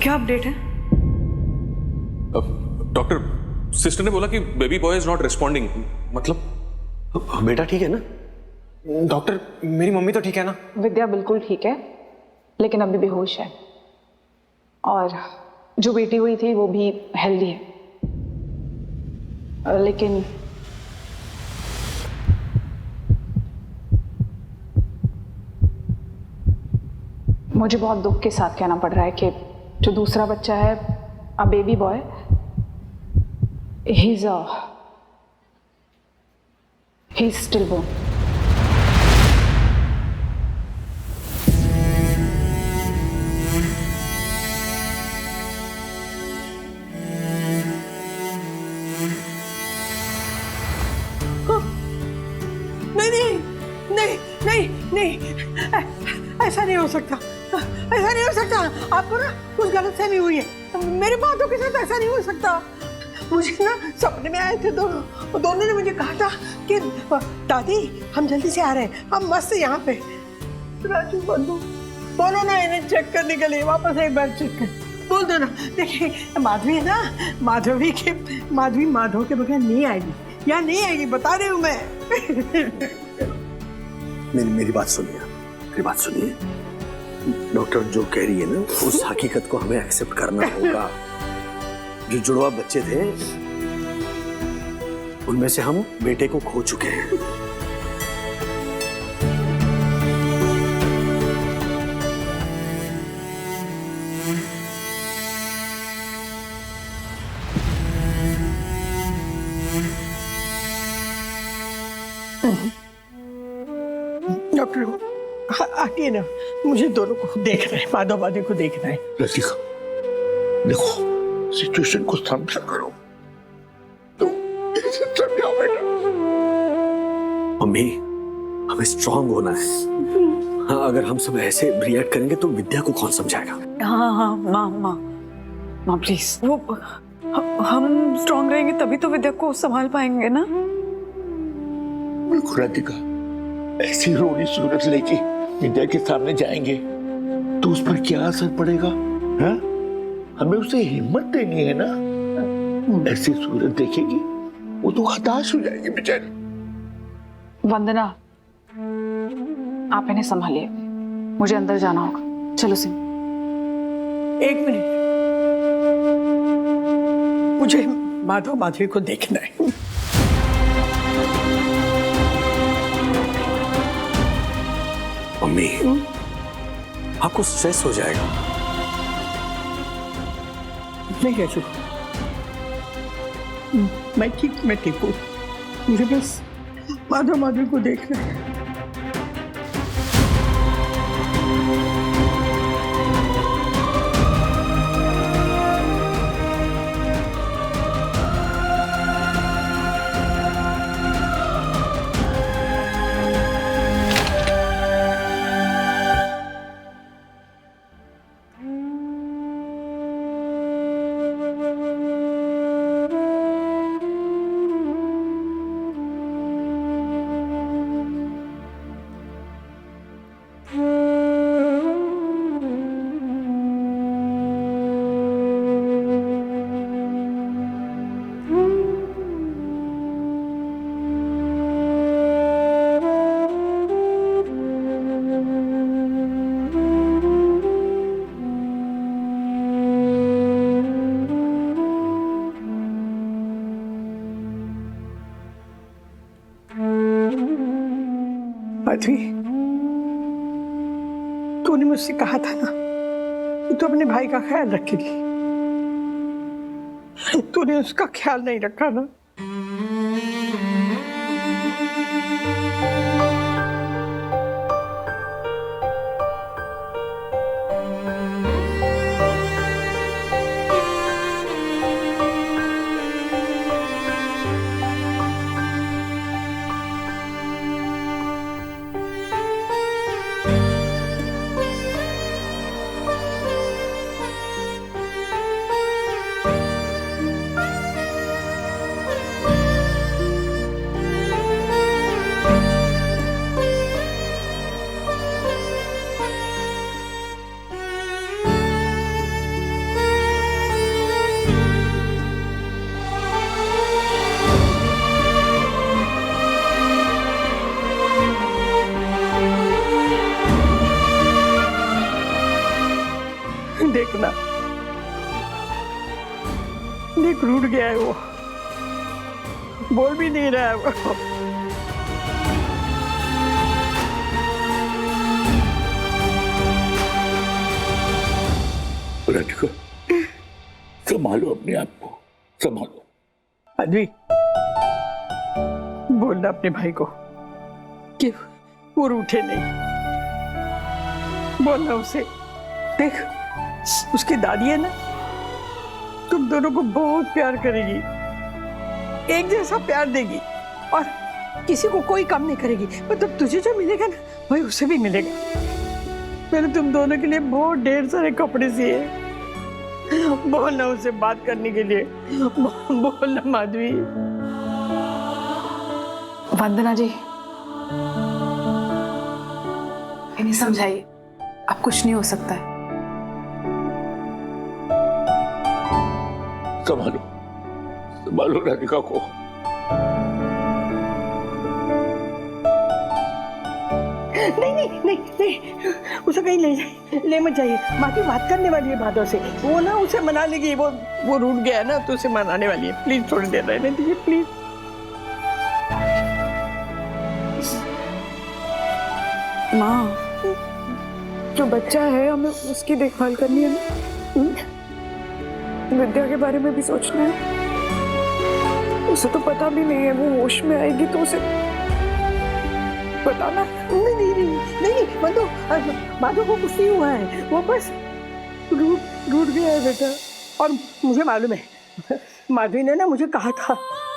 क्या अपडेट है? डॉक्टर सिस्टर ने बोला कि baby boy is not responding. मतलब बेटा ठीक है ना? डॉक्टर मेरी मम्मी तो ठीक है ना? विद्या बिल्कुल ठीक है, लेकिन अभी बेहोश है। और जो बेटी हुई थी वो भी हेल्दी है, लेकिन मुझे बहुत दुख के साथ कहना पड़ रहा है कि जो दूसरा बच्चा है, a baby boy, he is stillborn. नहीं, ऐसा नहीं हो सकता, ऐसा नहीं हो सकता। आपको ना कुछ गलतफहमी हुई है। मेरे बातों के साथ ऐसा नहीं हो सकता। मुझे ना सपने में आए थे दोनों ने मुझे कहा था कि दादी हम जल्दी से आ रहे हैं, हम मस्त यहाँ पे। राजू बंधु बोलो ना इन्हें चेक करने के लिए, वापस एक बार चेक कर बोल दो ना। देखिए माधवी है ना, माधवी माधव के बगैर नहीं आएगी, यहाँ नहीं आएगी, बता रही हूँ मैं। मेरी बात सुनिए, मेरी बात सुनिए। डॉक्टर जो कह रही है ना, उस हकीकत को हमें एक्सेप्ट करना होगा। जो जुड़वा बच्चे थे उनमें से हम बेटे को खो चुके हैं। डॉक्टर आगे ना, मुझे दोनों को देखना है, माधव माधव को देखना है। लतिका देखो, सिचुएशन को समझा करो, तो समझाओ बेटा। मम्मी, हमें स्ट्रांग होना है। हाँ, अगर हम सब ऐसे रिएक्ट करेंगे तो विद्या को कौन समझाएगा? हाँ, माँ प्लीज, वो हम स्ट्रांग रहेंगे तभी तो विद्या को संभाल पाएंगे ना। बिल्कुल राधिका, ऐसी रोनी सूरत लेके विद्या के सामने जाएंगे तो उस पर क्या असर पड़ेगा? हाँ? हमें उसे हिम्मत देनी है ना। ऐसी सूरत देखेगी वो तो हताश हो जाएगी बेचारी। वंदना, आप इन्हें संभालिए, मुझे अंदर जाना होगा। चलो सिंह। एक मिनट, मुझे माधव माधवी को देखना है। मम्मी, आपको स्ट्रेस हो जाएगा। नहीं अशोक, मैं ठीक हूँ। मुझे बस माधव माधवी को देखना है। माधवी, तूने मुझसे कहा था ना कि तू अपने भाई का ख्याल रखेगी। तूने उसका ख्याल नहीं रखा ना। देखना, देख रूठ गया है वो, बोल भी नहीं रहा है वो। राधिका, संभालो अपने आप को, संभालो। माधवी, बोलना अपने भाई को कि वो रूठे नहीं। बोलना उसे, देख उसकी दादी है ना, तुम दोनों को बहुत प्यार करेगी, एक जैसा प्यार देगी और किसी को कोई कम नहीं करेगी। मतलब तुझे जो मिलेगा ना वही उसे भी मिलेगा। मैंने तुम दोनों के लिए बहुत ढेर सारे कपड़े सिए। बोलना उसे बात करने के लिए, बोलना माधवी। वंदना जी, इन्हें समझाइए, अब कुछ नहीं हो सकता है। संभालो, संभालो राधिका को। नहीं नहीं नहीं नहीं, उसे कहीं ले मत जाइए। माफी बात करने वाली है माधव से, वो ना उसे मना लेगी। वो रूठ गया है ना, तो उसे मनाने वाली है। प्लीज थोड़ी देर रहने दीजिए प्लीज। माँ, जो बच्चा है हमें उसकी देखभाल करनी है ना। विद्या के बारे में भी सोचना है। उसे तो पता भी नहीं है, वो होश में आएगी तो उसे बताना। नहीं माधव को कुछ नहीं हुआ है, वो बस रूठ गया है बेटा। और मुझे मालूम है, माधवी ने ना मुझे कहा था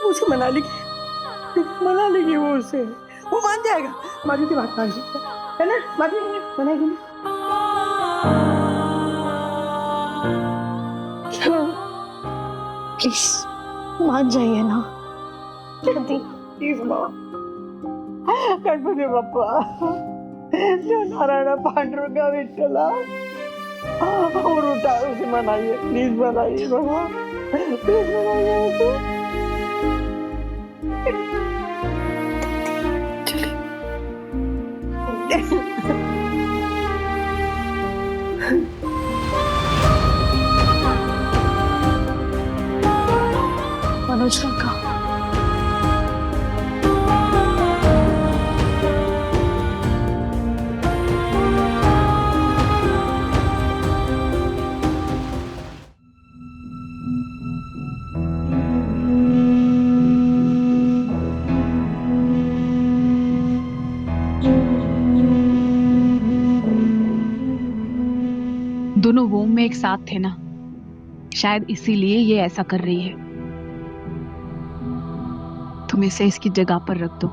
उसे मना लेगी वो उसे, वो मान जाएगा। माधवी की बात मान जाएगा, है ना? माधवी मनाएगी ना? प्लीज मान जाइए ना जल्दी। प्लीज माँ, गणपती बाप्पा, नारायण पांडुरंगा विठ्ठला, और उठा उसे मनाइए, प्लीज मनाइए भगवान, प्लीज मनाइए उसे। मनोज का दोनों वोम में एक साथ थे ना, शायद इसीलिए ये ऐसा कर रही है। तुम इसे इसकी जगह पर रख दो।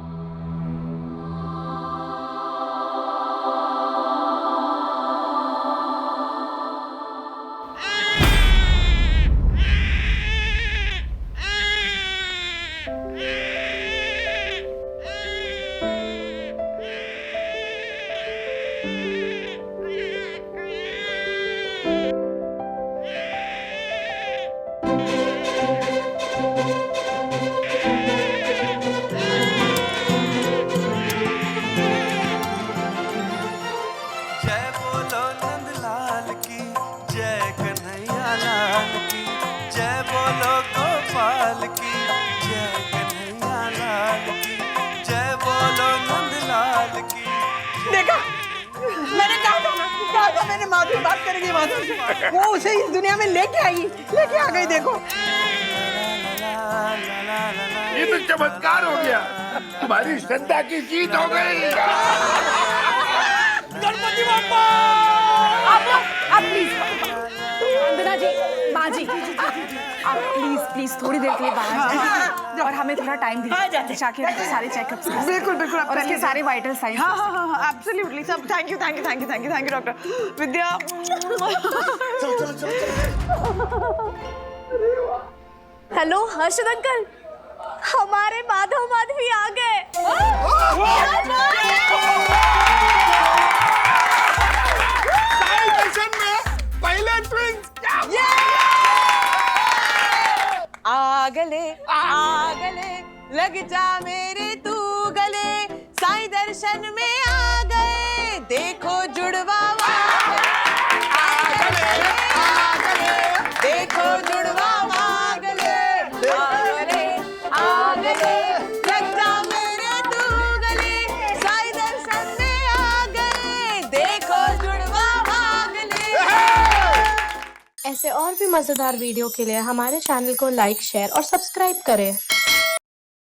देखा, मैंने कहा था मैंने माधवी बात करेगी माधव से, वो उसे इस दुनिया में लेके आ गई। देखो ये तो चमत्कार हो गया, तुम्हारी श्रद्धा की जीत हो गई। गणपति बाप्पा! आप प्लीज, वंदना जी, माँ जी, आप प्लीज थोड़ी देर के लिए बाहर जाइए और हमें थोड़ा टाइम दीजिए। शाकिर सारे चेकअप्स बिल्कुल और उसके सारे वाइटल साइंस। हाँ, एब्सोल्युटली सब। Thank you doctor Vidya. Hello Harshad uncle, हमारे माधव माधवी आ गए। पहले ट्विंस। आगले लग जा मेरे तू गले, साईं दर्शन में आ गए, देखो जुड़वा देखो जुड़वा आगले लग जा मेरे तू गले, साईं दर्शन में आ गए, देखो जुड़वा आगले। ऐसे और भी मजेदार वीडियो के लिए हमारे चैनल को लाइक, शेयर और सब्सक्राइब करें।